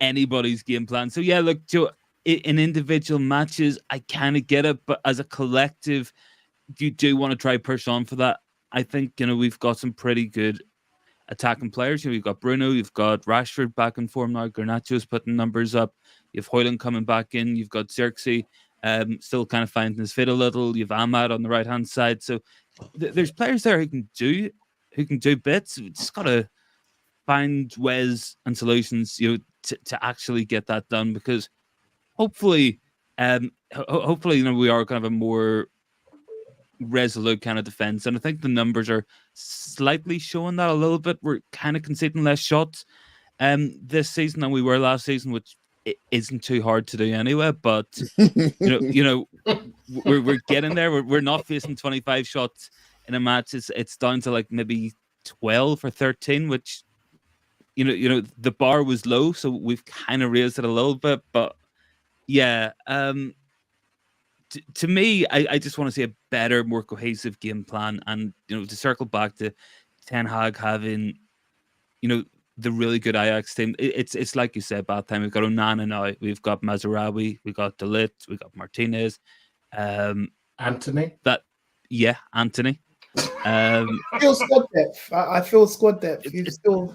anybody's game plan. So yeah, look, Joe, in individual matches, I kind of get it, but as a collective, you do want to try push on for that. I think we've got some pretty good attacking players. You've got Bruno, you've got Rashford back in form now. Garnacho's putting numbers up. You've Højlund coming back in. You've got Xerxes still kind of finding his fit a little. You've Ahmad on the right hand side. So there's players there who can do bits. We just got to find ways and solutions, to actually get that done, because hopefully, we are kind of a more resolute kind of defense, and I think the numbers are slightly showing that a little bit. We're kind of conceding less shots this season than we were last season, which it isn't too hard to do anyway. But we're getting there. We're not facing 25 shots in a match. It's down to like maybe 12 or 13, which the bar was low, so we've kind of raised it a little bit. But yeah, to me, I just want to see a better, more cohesive game plan, and to circle back to Ten Hag having the really good Ajax team. It's like you said, BATHTIME. We've got Onana now, we've got Mazraoui, we've got De Ligt, we've got Martinez,
Anthony.
Anthony.
I feel squad depth. I feel squad depth. You still,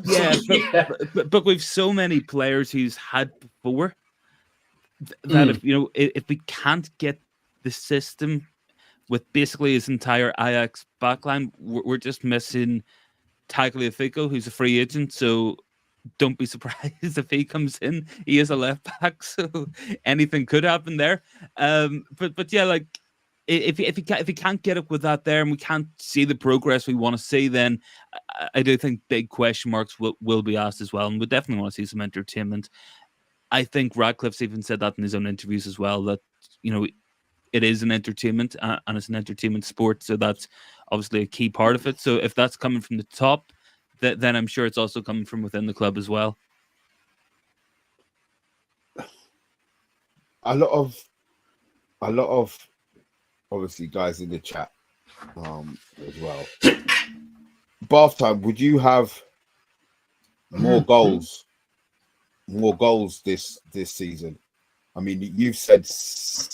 but we've so many players who's had before that if we can't get the system with basically his entire Ajax backline, we're just missing Tagliafico, who's a free agent. So don't be surprised if he comes in. He is a left back, so anything could happen there. But yeah, like, if you can't get up with that there, and we can't see the progress we want to see, then I do think big question marks will be asked as well, and we definitely want to see some entertainment. I think Radcliffe's even said that in his own interviews as well, that it is an entertainment, and it's an entertainment sport, so that's obviously a key part of it. So if that's coming from the top, then I'm sure it's also coming from within the club as well.
A lot of obviously guys in the chat as well. BATHTIME, would you have more goals this season? I mean, you've said,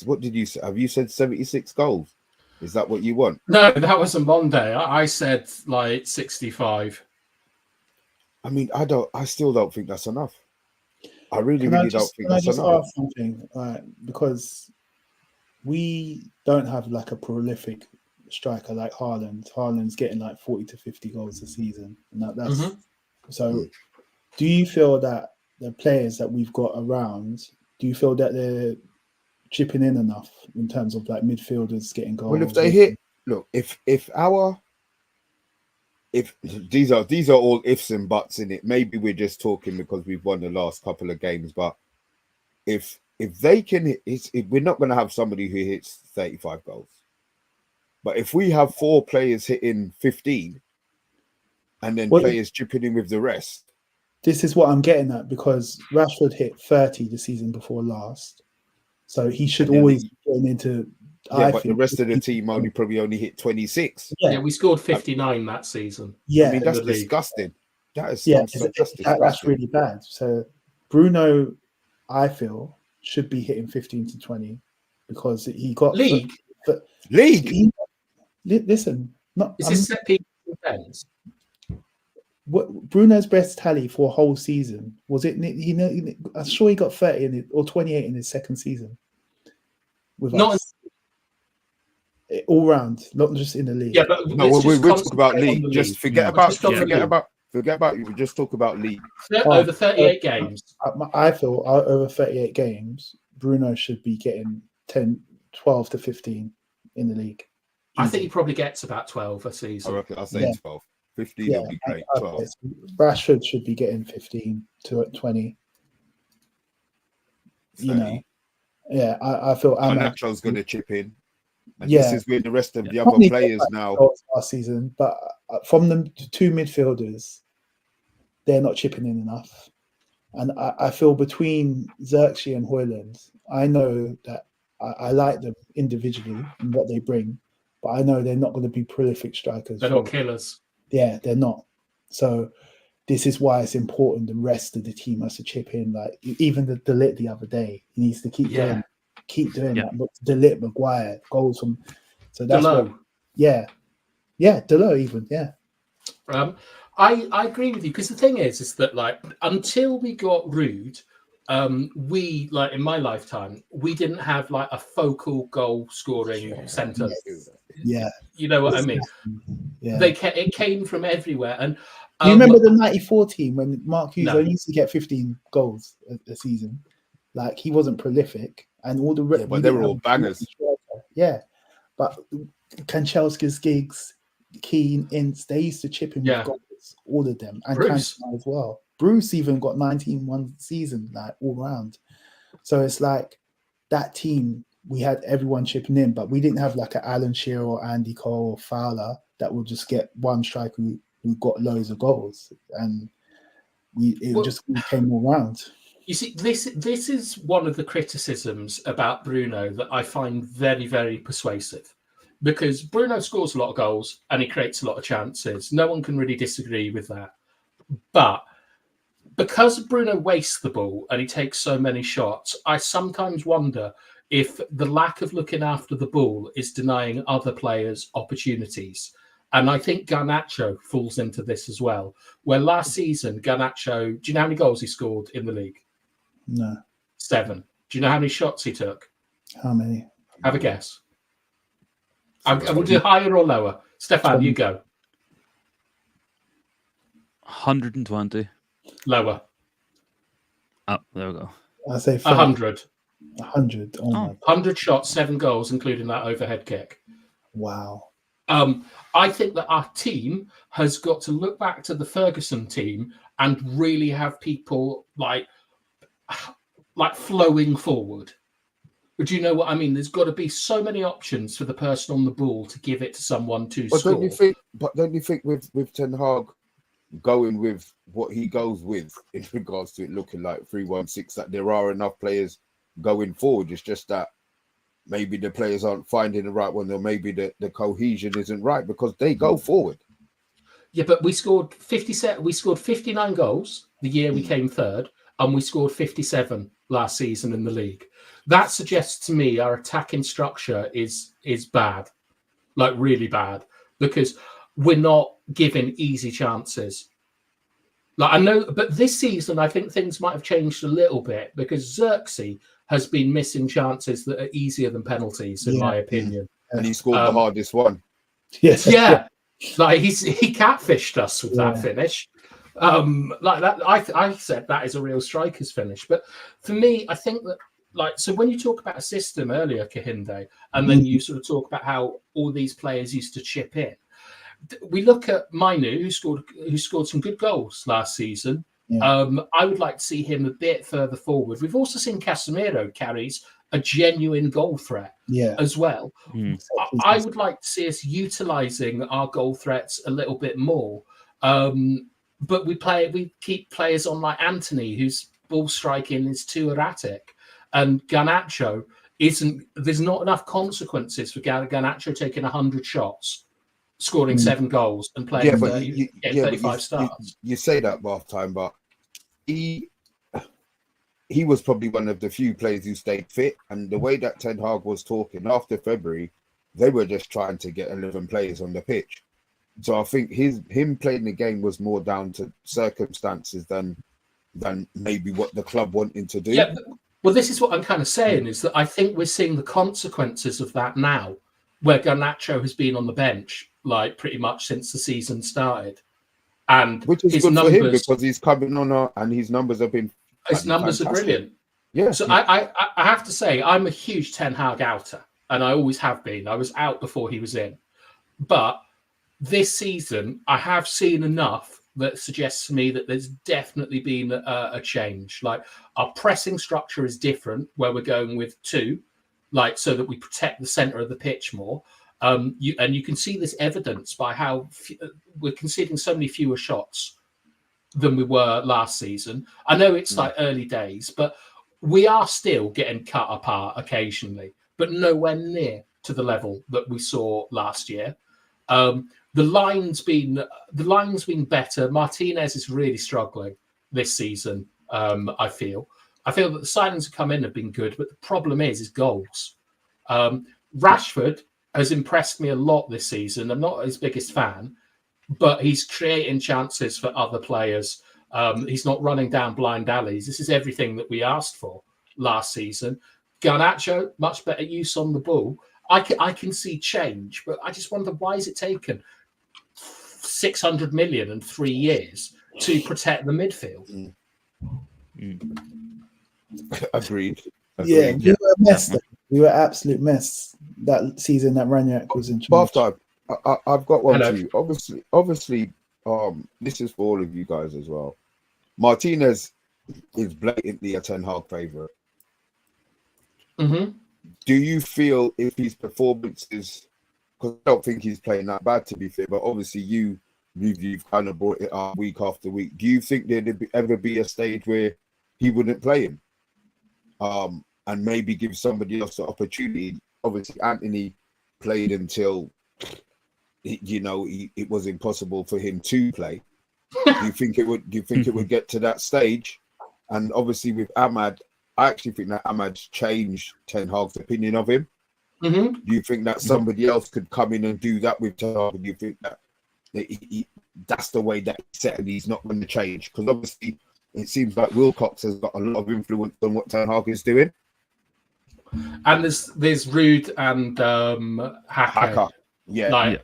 what did you say? Have you said 76 goals? Is that what you want?
No, that was on Monday. I said like 65.
I mean, I still don't think that's enough. I really don't think
that's enough. Can I just ask something? Because we don't have like a prolific striker like Haaland. Haaland's getting like 40 to 50 goals a season. And that's so. Do you feel that the players that we've got around, do you feel that they're chipping in enough in terms of like midfielders getting goals?
Well, if they hit, look, if these are all ifs and buts in it. Maybe we're just talking because we've won the last couple of games, but if they can hit, we're not going to have somebody who hits 35 goals. But if we have 4 players hitting 15 and then players chipping in with the rest.
This is what I'm getting at, because Rashford hit 30 the season before last. So he should always be getting into...
Yeah, but the rest of the team probably only hit 26.
Yeah, we scored 59 that season.
Yeah.
I mean, that's disgusting. That's
really bad. So Bruno, I feel, should be hitting 15 to 20 because he got...
League?
Listen.
Is this set piece defense?
What Bruno's best tally for a whole season was it? I'm sure he got 30 or 28 in his second season. With us. All round, not just in the league.
Yeah, but
no, we're talking about league. Just forget about. We just talk about league.
Over 38 games.
I feel over 38 games, Bruno should be getting 12 to 15 in the league.
I think he probably gets about 12 a
I
season.
reckon I'll say
Yeah.
12. 15 will be great. 12.
Rashford should be getting 15 to 20. You
30.
know, yeah, I feel
Garnacho's going to chip in. And
Yeah.
this is where the rest of the other
Probably
players
got
now.
goals last season, but from the two midfielders, they're not chipping in enough. And I feel between Xerxes and Højlund, I know that I like them individually and what they bring, but I know they're not going to be prolific strikers.
They're not killers.
Yeah, they're not. So this is why it's important the rest of the team has to chip in. Like even the Delit the other day, he needs to keep doing that. But Delit, Maguire, goals from. So that's what. Yeah, Delo even. Yeah.
I agree with you, because the thing is that like until we got Rude, we, like in my lifetime, we didn't have like a focal goal scoring centre.
Yeah,
you know what I mean.
Yeah,
it came from everywhere. And
do you remember the '94 team when Mark Hughes only used to get 15 goals a season? Like he wasn't prolific, and all the
but they were all bangers.
Yeah, but Kanchelskis, Giggs, Keane, Ince, they used to chip in with goals, all of them, and
Bruce
as well. Bruce even got 19 one season, like all round. So it's like that team, we had everyone chipping in, but we didn't have like an Alan Shearer or Andy Cole or Fowler that would just get one striker who got loads of goals, and it just came all round.
You see, this is one of the criticisms about Bruno that I find very, very persuasive, because Bruno scores a lot of goals and he creates a lot of chances. No one can really disagree with that. But because Bruno wastes the ball and he takes so many shots, I sometimes wonder if the lack of looking after the ball is denying other players opportunities. And I think Garnacho falls into this as well, where last season, Garnacho, do you know how many goals he scored in the league?
No.
7. Do you know how many shots he took?
How many?
Have a guess. I will do higher or lower. Stefan, you go.
120.
Lower.
Oh, there we go.
I say
100.
100. Oh my.
100 shots, 7 goals, including that overhead kick.
Wow.
I think that our team has got to look back to the Ferguson team and really have people like flowing forward. But do you know what I mean? There's got to be so many options for the person on the ball to give it to someone to score.
Don't you think with Ten Hag going with what he goes with in regards to it looking like 3-1-6, that there are enough players going forward? It's just that maybe the players aren't finding the right one, or maybe the cohesion isn't right, because they go forward. Yeah,
but we scored 59 goals the year we came third, and we scored 57 last season in the league. That suggests to me our attacking structure is bad, like really bad, because we're not given easy chances. Like I know, but this season I think things might have changed a little bit, because Xerxes has been missing chances that are easier than penalties, in my opinion.
And he scored the hardest one.
Yes.
Yeah. Like he catfished us with that finish. Like that, I said that is a real striker's finish. But for me, I think that so when you talk about a system earlier, Kahinde, and then you sort of talk about how all these players used to chip in. We look at Mainu, who scored some good goals last season. Yeah. I would like to see him a bit further forward. We've also seen Casemiro carries a genuine goal threat as well. I would like to see us utilising our goal threats a little bit more. But we keep players on like Anthony, whose ball striking is too erratic. And Garnacho there's not enough consequences for Garnacho taking 100 shots, scoring 7 goals, and playing 35 starts.
You say that, Bathtime, but he was probably one of the few players who stayed fit. And the way that Ten Hag was talking after February, they were just trying to get 11 players on the pitch. So I think him playing the game was more down to circumstances than maybe what the club wanted to do.
Yeah, well, this is what I'm kind of saying, is that I think we're seeing the consequences of that now, where Garnacho has been on the bench like pretty much since the season started. And
which is good for him, because he's coming on and his numbers have been fantastic.
Are brilliant.
Yeah.
So I have to say, I'm a huge Ten Hag outer, and I always have been. I was out before he was in. But this season, I have seen enough that suggests to me that there's definitely been a change. Like our pressing structure is different, where we're going with two, like so that we protect the center of the pitch more. You can see this evidence by how we're conceding so many fewer shots than we were last season. I know it's like early days, but we are still getting cut apart occasionally, but nowhere near to the level that we saw last year. The line's been better. Martinez is really struggling this season. I feel that the signings that come in have been good, but the problem is goals. Rashford has impressed me a lot this season. I'm not his biggest fan, but he's creating chances for other players. He's not running down blind alleys. This is everything that we asked for last season. Garnacho, much better use on the ball. I can see change, but I just wonder, why is it taken 600 million in 3 years to protect the midfield?
Agreed.
Yeah, we were a mess. Though. We were an absolute mess that season that Ranieri was in charge.
Bathtime. I've got one
Hello.
for you. Obviously, this is for all of you guys as well. Martinez is blatantly a Ten Hag favourite.
Mm-hmm.
Do you feel if his performance is, because I don't think he's playing that bad to be fair, but obviously you've kind of brought it up week after week. Do you think there'd ever be a stage where he wouldn't play him, and maybe give somebody else the opportunity? Obviously, Anthony played until it was impossible for him to play. Do you think it would? Do you think it would get to that stage? And obviously with Ahmad, I actually think that Ahmad's changed Ten Hag's opinion of him.
Mm-hmm.
Do you think that somebody else could come in and do that with Ten Hag? Do you think that that's the way that he's set and he's not going to change? Because obviously it seems like Wilcox has got a lot of influence on what Ten Hag is doing.
And there's Rude and Haka.
Yeah.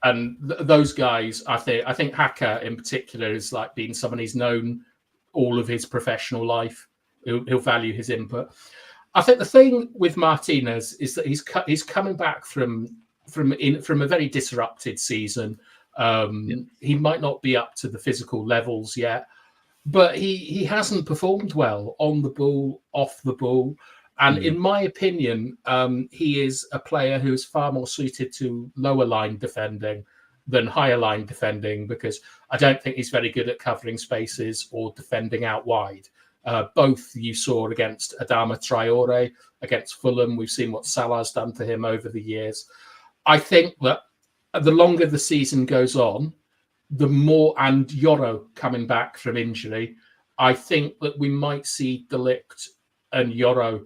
And those guys, I think Haka in particular is like being someone he's known all of his professional life. He'll value his input. I think the thing with Martinez is that he's coming back from a very disrupted season. He might not be up to the physical levels yet, but he hasn't performed well on the ball, off the ball. And in my opinion, he is a player who is far more suited to lower line defending than higher line defending, because I don't think he's very good at covering spaces or defending out wide. Both you saw against Adama Traore, against Fulham. We've seen what Salah's done to him over the years. I think that the longer the season goes on, the more, and Yoro coming back from injury, I think that we might see De Ligt and Yoro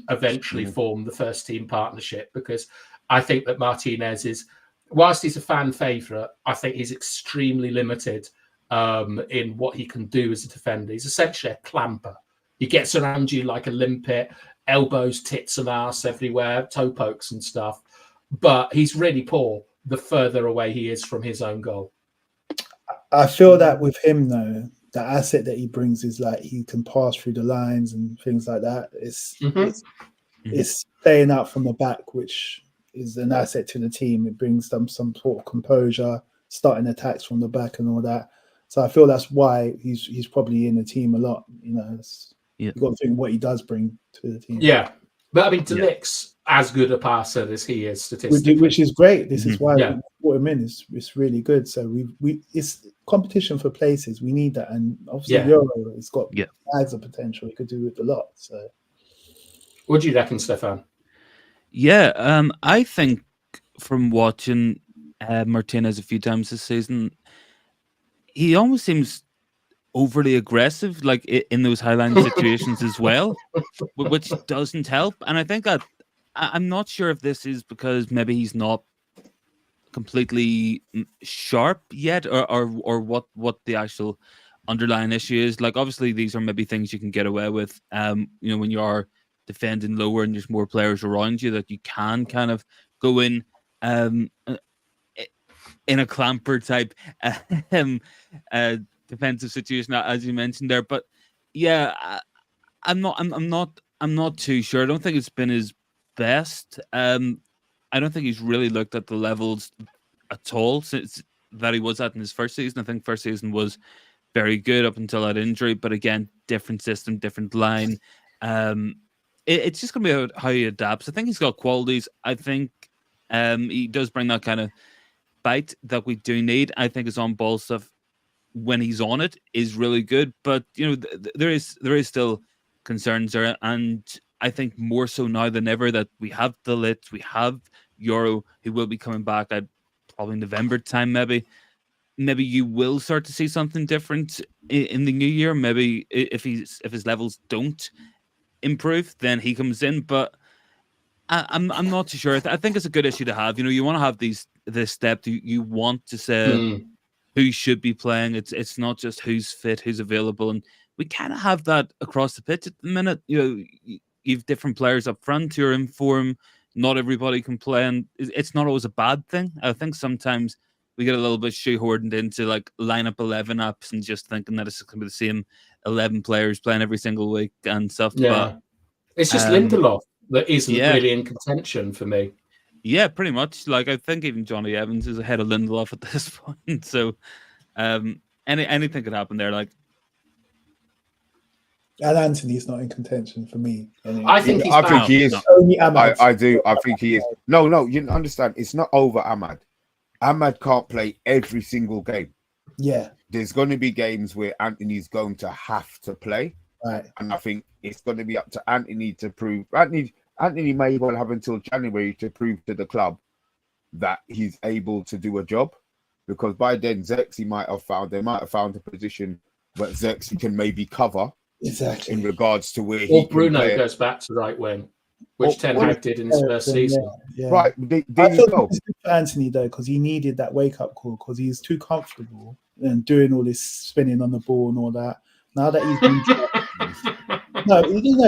eventually form the first team partnership, because I think that Martinez is, whilst he's a fan favourite, I think he's extremely limited in what he can do as a defender. He's essentially a clamper. He gets around you like a limpet, elbows, tits and ass everywhere, toe pokes and stuff. But he's really poor the further away he is from his own goal.
I feel that with him, though, the asset that he brings is like he can pass through the lines and things like that. It's staying out from the back, which is an asset to the team. It brings them some sort of composure, starting attacks from the back and all that. So I feel that's why he's probably in the team a lot. You've got to think what he does bring to the team.
Yeah, but I mean, De Ligt's as good a passer as he is statistically,
which is great. This is why we brought him in. It's really good. So it's competition for places. We need that, and obviously Euro has got bags of potential. He could do with a lot. So,
what do you reckon, Stefan?
Yeah, I think from watching Martinez a few times this season, he almost seems overly aggressive, like in those highline situations as well, which doesn't help. And I think that I'm not sure if this is because maybe he's not completely sharp yet, or what the actual underlying issue is. Like, obviously, these are maybe things you can get away with. When you are defending lower and there's more players around you, that you can kind of go in a clamper type defensive situation, as you mentioned there. But yeah, I'm not too sure. I don't think it's been his best. I don't think he's really looked at the levels at all since that he was at in his first season. I think first season was very good up until that injury, but again, different system, different line. It's just going to be about how he adapts. I think he's got qualities. I think he does bring that kind of bite that we do need. I think his on-ball stuff, when he's on it, is really good. But there is still concerns there, and I think more so now than ever that we have the Lit, we have Euro, who will be coming back at probably November time, maybe. Maybe you will start to see something different in the new year. Maybe if his levels don't improve, then he comes in. But I'm not too sure. I think it's a good issue to have. You want to have this depth. You want to say who should be playing. It's not just who's fit, who's available, and we kind of have that across the pitch at the minute. You've different players up front who are in form. Not everybody can play, and it's not always a bad thing. I think sometimes we get a little bit shoehorned into like lineup 11 apps and just thinking that it's going to be the same 11 players playing every single week and stuff.
Yeah,
but
it's just Lindelof that isn't really in contention for me.
Yeah, pretty much. Like I think even Johnny Evans is ahead of Lindelof at this point. So anything could happen there. Like,
and Anthony's not in contention for me. Anyway.
I think he's
I think he is.
Only Ahmad.
I do. I think he is. No, you understand. It's not over Ahmad. Ahmad can't play every single game.
Yeah.
There's going to be games where Anthony's going to have to play.
Right.
And I think it's going to be up to Anthony to prove. Anthony may well have until January to prove to the club that he's able to do a job. Because by then, Xerxes might have found a position where Xerxes can maybe cover.
Exactly.
In regards to where
or Bruno goes back to right wing, which Ten Hag did in his first season.
Yeah.
Right.
I thought it was good for Anthony though, because he needed that wake up call because he's too comfortable and doing all this spinning on the ball and all that. Now that he's been dropped,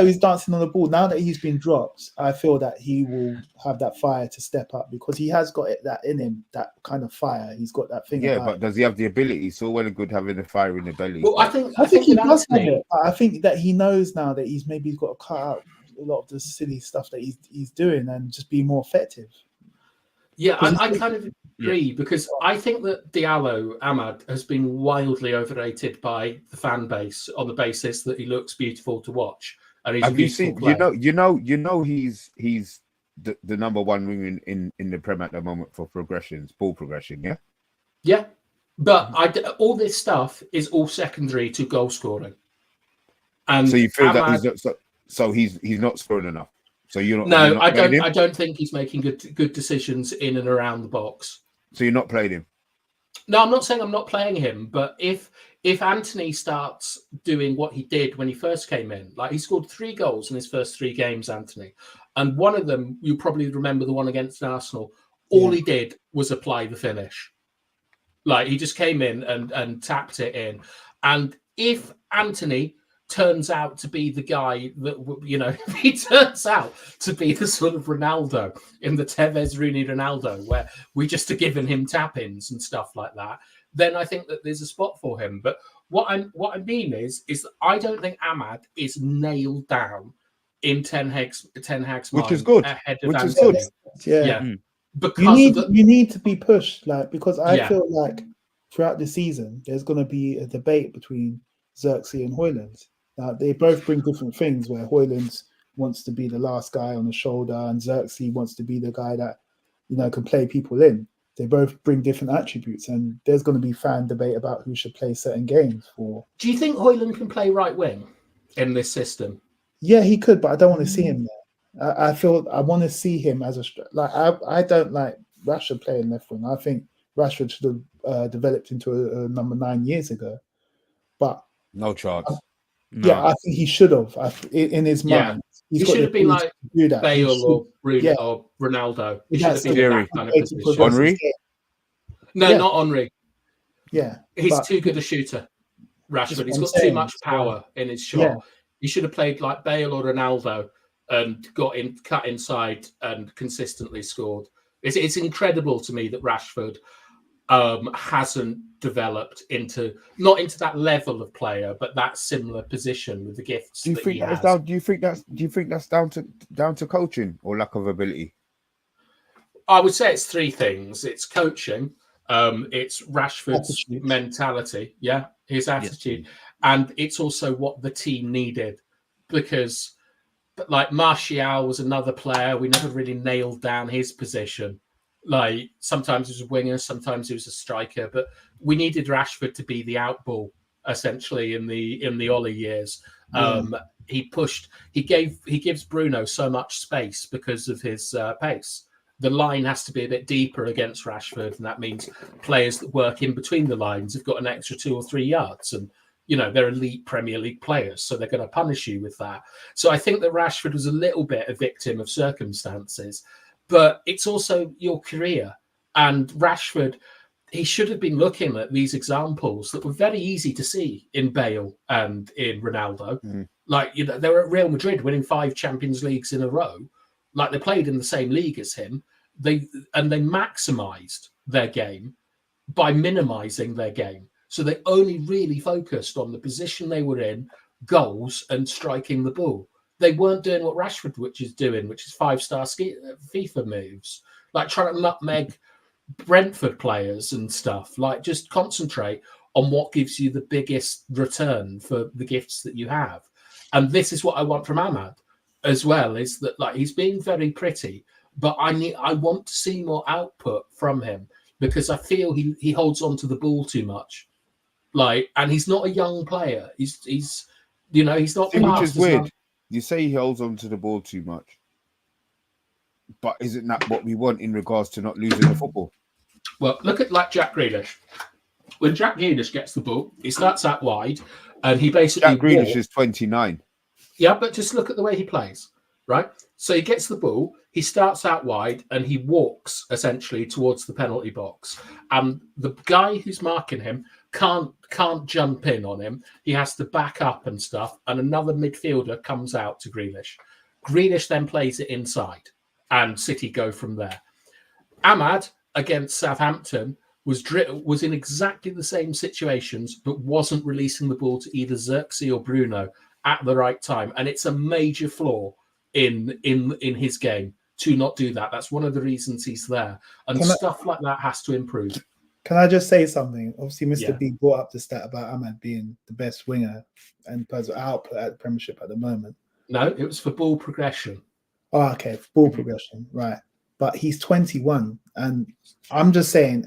he's dancing on the ball. Now that he's been dropped, I feel that he will have that fire to step up because he has got that in him, that kind of fire. He's got that thing.
Yeah, but does he have the ability? It's all well and good having the fire in the belly.
Well, I think
he does have it. I think that he knows now that he's got to cut out a lot of the silly stuff that he's doing and just be more effective.
Yeah, I kind of agree because I think that Diallo Ahmad has been wildly overrated by the fan base on the basis that he looks beautiful to watch and he's
have
a beautiful
you seen?
Player.
He's the number one wing in the Prem at the moment for ball progression. Yeah.
Yeah, but all this stuff is all secondary to goal scoring. And
so you feel
Ahmad,
that he's not scoring enough. So you're not.
No,
you're not
I don't think he's making good decisions in and around the box.
So you're not playing him.
No, I'm not saying I'm not playing him, but if Anthony starts doing what he did when he first came in, like he scored 3 goals in his first 3 games, Anthony, and one of them you probably remember the one against Arsenal. All he did was apply the finish. Like he just came in and tapped it in, and if Anthony turns out to be the guy that, he turns out to be the sort of Ronaldo in the Tevez Rooney Ronaldo, where we just are giving him tap-ins and stuff like that, then I think that there's a spot for him. But what I mean is that I don't think Ahmad is nailed down in Ten Hag's mind,
which is good.
Ahead of
which
Anthony.
is good.
Yeah.
Because
you need to be pushed, because I feel like throughout the season there's going to be a debate between Xerxes and Højlund. They both bring different things. Where Højlund wants to be the last guy on the shoulder, and Xerxes wants to be the guy that can play people in. They both bring different attributes, and there's going to be fan debate about who should play certain games for.
Do you think Højlund can play right wing in this system?
Yeah, he could, but I don't want to see him there. I feel I want to see him as I don't like Rashford playing left wing. I think Rashford should have developed into a number 9 years ago, but
no chance.
Yeah, I think he should have. In his mind,
he should have been like Bale or Bruno or Ronaldo. He should have been in that kind of position.
Henry?
No, not Henry.
Yeah,
he's too good a shooter. Rashford, he's got too much power in his shot. Yeah. He should have played like Bale or Ronaldo and cut inside and consistently scored. It's incredible to me that Rashford hasn't developed not into that level of player, but that similar position with the gifts.
Do you think that's down to coaching or lack of ability?
I would say it's three things. It's coaching, it's Rashford's
Attitude.
mentality, his attitude, and it's also what the team needed. Because, like, Martial was another player. We never really nailed down his position. Like, sometimes he was a winger, sometimes he was a striker, but we needed Rashford to be the outball, essentially, in the Ollie years. He gives Bruno so much space because of his pace. The line has to be a bit deeper against Rashford, and that means players that work in between the lines have got an extra 2 or 3 yards, and they're elite Premier League players, so they're going to punish you with that. So I think that Rashford was a little bit a victim of circumstances, but it's also your career. And Rashford, he should have been looking at these examples that were very easy to see in Bale and in Ronaldo. Like, they were at Real Madrid winning 5 Champions Leagues in a row. Like, they played in the same league as him. They maximised their game by minimising their game. So they only really focused on the position they were in, goals, and striking the ball. They weren't doing what Rashford is doing, which is 5-star FIFA moves, like trying to nutmeg Brentford players and stuff. Like, just concentrate on what gives you the biggest return for the gifts that you have. And this is what I want from Ahmad as well, is that, like, he's being very pretty, but I want to see more output from him, because I feel he holds on to the ball too much. Like, and he's not a young player. He's not
See, which
fast
is
as
weird.
well.
You say he holds on to the ball too much, but isn't that what we want in regards to not losing the football?
Well, look at, like, Jack Grealish. When Jack Grealish gets the ball, he starts out wide, and he basically
Jack Grealish is 29.
Yeah, but just look at the way he plays, right? So he gets the ball, he starts out wide, and he walks essentially towards the penalty box. And the guy who's marking him can't jump in on him. He has to back up and stuff. And another midfielder comes out to Grealish. Grealish then plays it inside, and City go from there. Ahmad against Southampton was in exactly the same situations, but wasn't releasing the ball to either Xerxes or Bruno at the right time, and it's a major flaw in his game to not do that. That's one of the reasons he's there, and stuff like that has to improve.
Can I just say something? Obviously, Mr. B brought up the stat about Ahmad being the best winger and terms of output at the Premiership at the moment.
No, it was for ball progression.
Oh, okay, ball progression, right? But he's 21, and I'm just saying,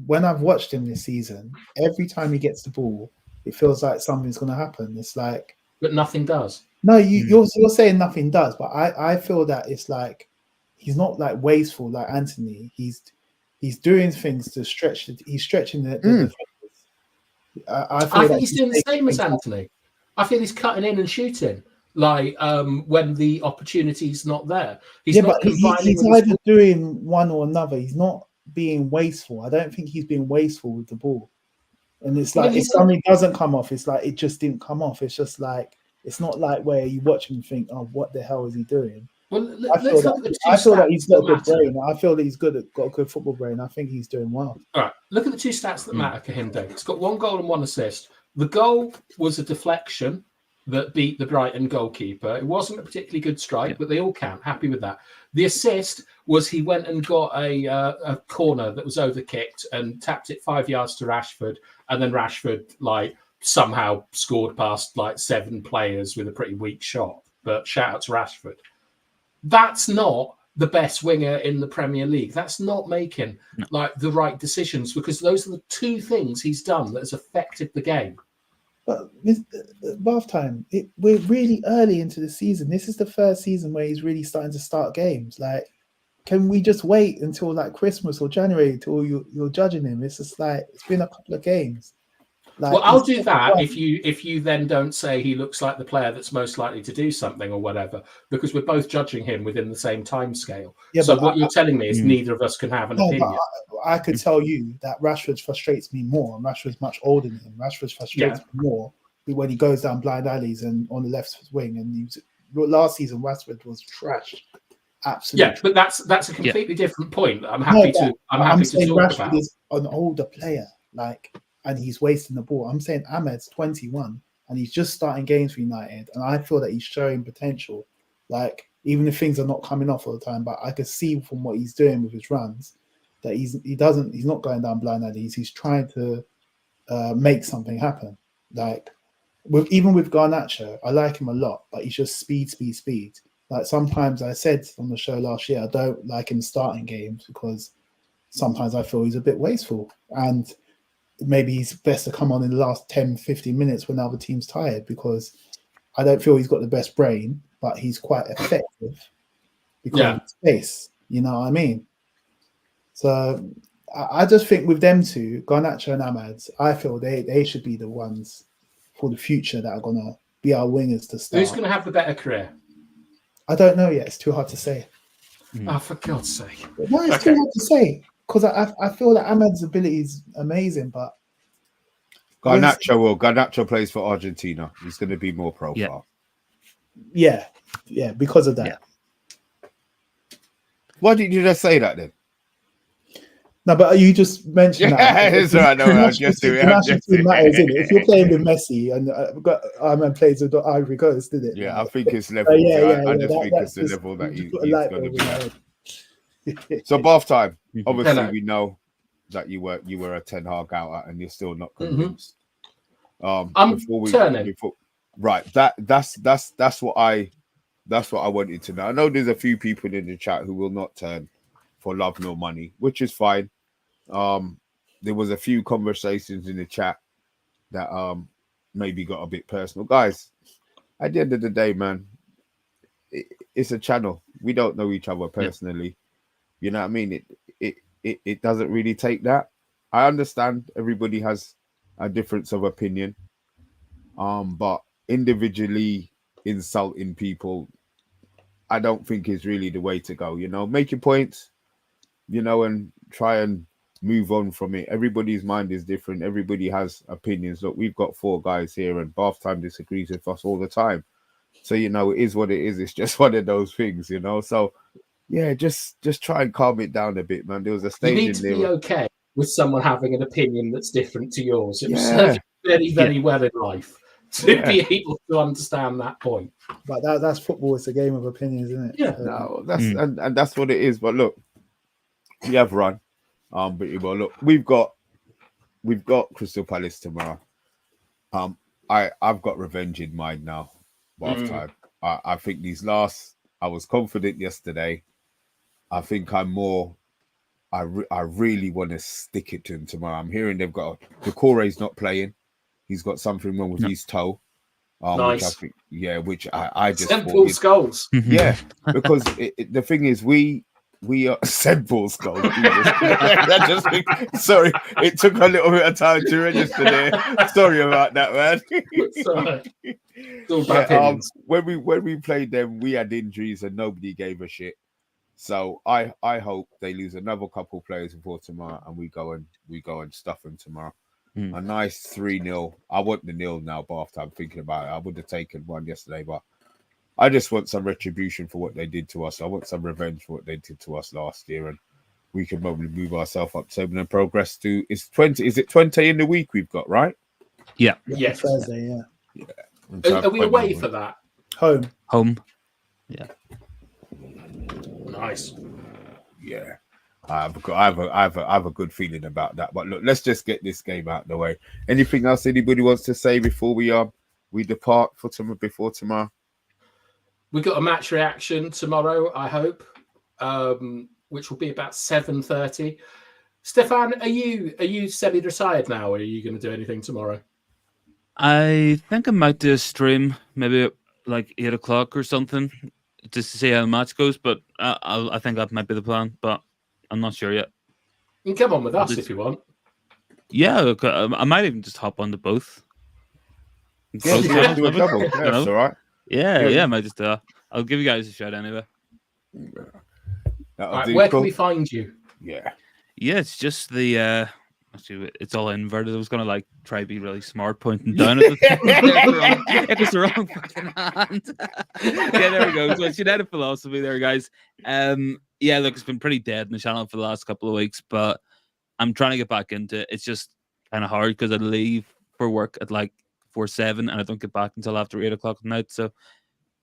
when I've watched him this season, every time he gets the ball, it feels like something's going to happen. It's like,
but nothing does.
No, you're saying nothing does, but I feel that it's like he's not like wasteful like Anthony. He's doing things to stretch. He's stretching the defenders. I
think he's doing the same as Anthony. I feel he's cutting in and shooting. Like, when the opportunity's not there, he's
either doing one or another. He's not being wasteful. I don't think he's being wasteful with the ball. And it's like, if something doesn't come off, it's like it just didn't come off. It's just like, it's not like where you watch him and think, oh, what the hell is he doing?
Well,
I feel that he's got a good brain. I feel that he's got a good football brain. I think he's doing well.
All right, look at the 2 stats that matter for him, Dave. He's got 1 goal and 1 assist. The goal was a deflection that beat the Brighton goalkeeper. It wasn't a particularly good strike, but they all count. Happy with that. The assist was he went and got a corner that was overkicked and tapped it 5 yards to Rashford, and then Rashford, like, somehow scored past like 7 players with a pretty weak shot. But shout out to Rashford. That's not the best winger in the Premier League. That's not making like the right decisions, because those are the 2 things he's done that has affected the game.
But with bath time, we're really early into the season. This is the first season where he's really starting to start games. Like, can we just wait until like Christmas or January until you're judging him? It's just like, it's been a couple of games. Like,
well, I'll do that if you then don't say he looks like the player that's most likely to do something or whatever, because we're both judging him within the same time scale. Yeah, so what you're telling me is neither of us can have an opinion.
I could tell you that Rashford frustrates me more, and Rashford's much older than him. Rashford frustrates me more when he goes down blind alleys and on the left wing. And last season, Rashford was trash. Absolutely.
Yeah, but that's a completely different point. I'm happy to talk
Rashford
about.
Is an older player, and he's wasting the ball. I'm saying Ahmed's 21 and he's just starting games for United, and I feel that he's showing potential. Like, even if things are not coming off all the time. But I can see from what he's doing with his runs that he's not going down blind alleys. He's trying to make something happen. Like even with Garnacho, I like him a lot, but he's just speed. Like sometimes I said on the show last year, I don't like him starting games because sometimes I feel he's a bit wasteful, and maybe he's best to come on in the last 10, 15 minutes when the other team's tired, because I don't feel he's got the best brain, but he's quite effective because of his pace. You know what I mean? So I just think with them two, Garnacho and Ahmad, I feel they should be the ones for the future that are going to be our wingers to start.
Who's going to have the better career?
I don't know yet. It's too hard to say.
Oh, for God's sake.
No, it's too hard to say. Because I feel that Ahmad's ability is amazing, but
Garnacho plays for Argentina. He's going to be more profile.
Yeah, because of that.
Yeah.
Why didn't you just say that then?
No, but you just mentioned that.
It's all right. No, I'm just doing it.
Matters, isn't it? If you're playing with Messi and Ahmad plays with Ivory Coast, did it?
Yeah, I think it's level. I just think it's the level that he's going to be at. So bath time. Obviously, we know that you were a Ten Hag out and you're still not convinced.
I'm turning.
Right. That's what I wanted to know. I know there's a few people in the chat who will not turn for love nor money, which is fine. There was a few conversations in the chat that maybe got a bit personal. Guys, at the end of the day, man, it's a channel. We don't know each other personally. You know what I mean? It doesn't really take that. I understand everybody has a difference of opinion. But individually insulting people, I don't think is really the way to go. You know, make your points, you know, and try and move on from it. Everybody's mind is different. Everybody has opinions. Look, we've got 4 guys here and Bath Time disagrees with us all the time. So, you know, it is what it is. It's just one of those things, you know. So, yeah, just try and calm it down a bit, man. There was a stage
you need to be okay with someone having an opinion that's different to yours. It will serve you very, very well in life to be able to understand that point.
But that's football. It's a game of opinions, isn't it?
Yeah.
No, that's and that's what it is. But look, we have run. But well, look, we've got Crystal Palace tomorrow. I've got revenge in mind now. Bath time. I think I was confident yesterday. I think I'm more. I really want to stick it to him tomorrow. I'm hearing they've got Decore's not playing. He's got something wrong with his toe.
Nice.
Which I think, which I just
St. Paul's goals.
Yeah, because the thing is, we are St. Paul's goals. Sorry, it took a little bit of time to register there. Sorry about that, man.
It's all bad
when we played them, we had injuries and nobody gave a shit. So I hope they lose another couple players before tomorrow, and we go and stuff them tomorrow. A nice 3-0. I want the nil now. Bath time. Thinking about it, I would have taken one yesterday, but I just want some retribution for what they did to us. I want some revenge for what they did to us last year, and we can probably move ourselves up 7 and progress to. It's 20. Is it 20 in the week we've got, right?
Yeah.
Yes.
Thursday. Yeah.
Are we away for that?
Home.
Yeah.
Nice.
Yeah. I have a good feeling about that. But look, let's just get this game out of the way. Anything else anybody wants to say before we depart before tomorrow?
We got a match reaction tomorrow, I hope, which will be about 7:30. Stefan, are you semi-retired now, or are you going to do anything tomorrow?
I think I might do a stream, maybe at like 8 o'clock or something, just to see how the match goes. But I think that might be the plan, but I'm not sure yet.
You can come on with us if you want.
Yeah, look, I might even just hop onto both.
Yeah, do a double. Yeah, that's all right.
Yeah, I might just. I'll give you guys a shout anyway.
Right, where can we find you?
Yeah,
it's just the. Actually, it's all inverted. I was gonna like try to be really smart, pointing down at it. It was the wrong fucking hand. Yeah, there we go. So it's United philosophy, there, guys. Yeah, look, it's been pretty dead in the channel for the last couple of weeks, but I'm trying to get back into it. It's just kind of hard because I leave for work at like 4-7, and I don't get back until after 8 o'clock at night. So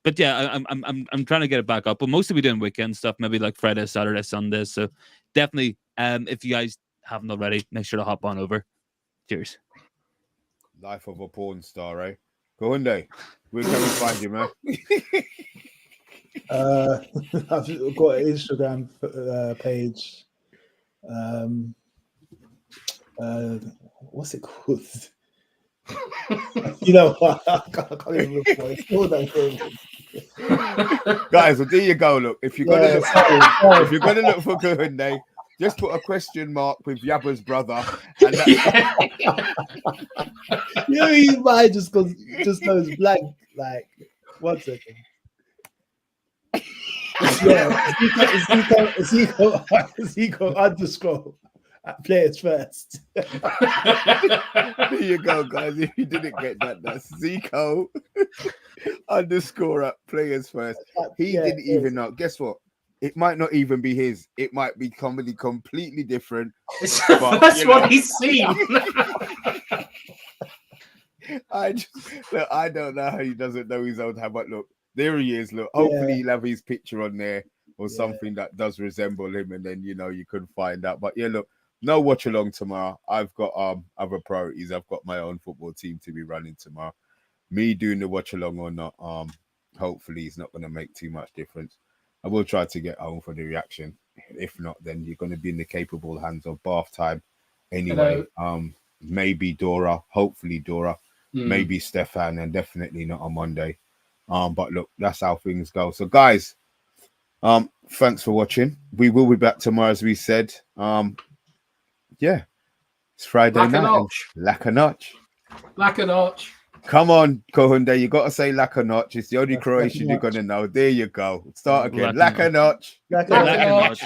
But yeah, I'm trying to get it back up. But mostly we doing weekend stuff, maybe like Friday, Saturday, Sunday. So definitely, if you guys haven't already, make sure to hop on over. Cheers.
Life of a porn star, eh? Kohunde, where can we find you, man?
I've got an Instagram page. What's it called? You know what? I can't even look for it. It's all that good.
Guys, well, there you go. Look, if you're gonna look,
sorry.
if you're gonna look for Kohunde, just put a question mark with Yabba's brother, and that's
You might just goes blank. Like, 1 second. Yeah, Zico underscore at players first.
there you go, guys. If you didn't get that, that's Zico underscore at players first. He didn't even know. Guess what? It might not even be his. It might be somebody completely different.
That's what he's seen.
I don't know how he doesn't know his own hand, but look, there he is. Look, hopefully he'll have his picture on there or something that does resemble him, and then you can find out. But yeah, look, no watch along tomorrow. I've got other priorities. I've got my own football team to be running tomorrow. Me doing the watch along or not, hopefully it's not going to make too much difference. I will try to get home for the reaction. If not, then you're going to be in the capable hands of bath time. Anyway, maybe Dora, hopefully Dora, maybe Stefan, and definitely not on Monday. But look, that's how things go. So guys, thanks for watching. We will be back tomorrow, as we said. Yeah, it's Friday night. Lack a notch.
Lack a notch.
Come on, Kohunde, you got to say lack a notch. It's the only Croatian you're going to know. There you go. Start again. Lack a notch.
Lack a notch.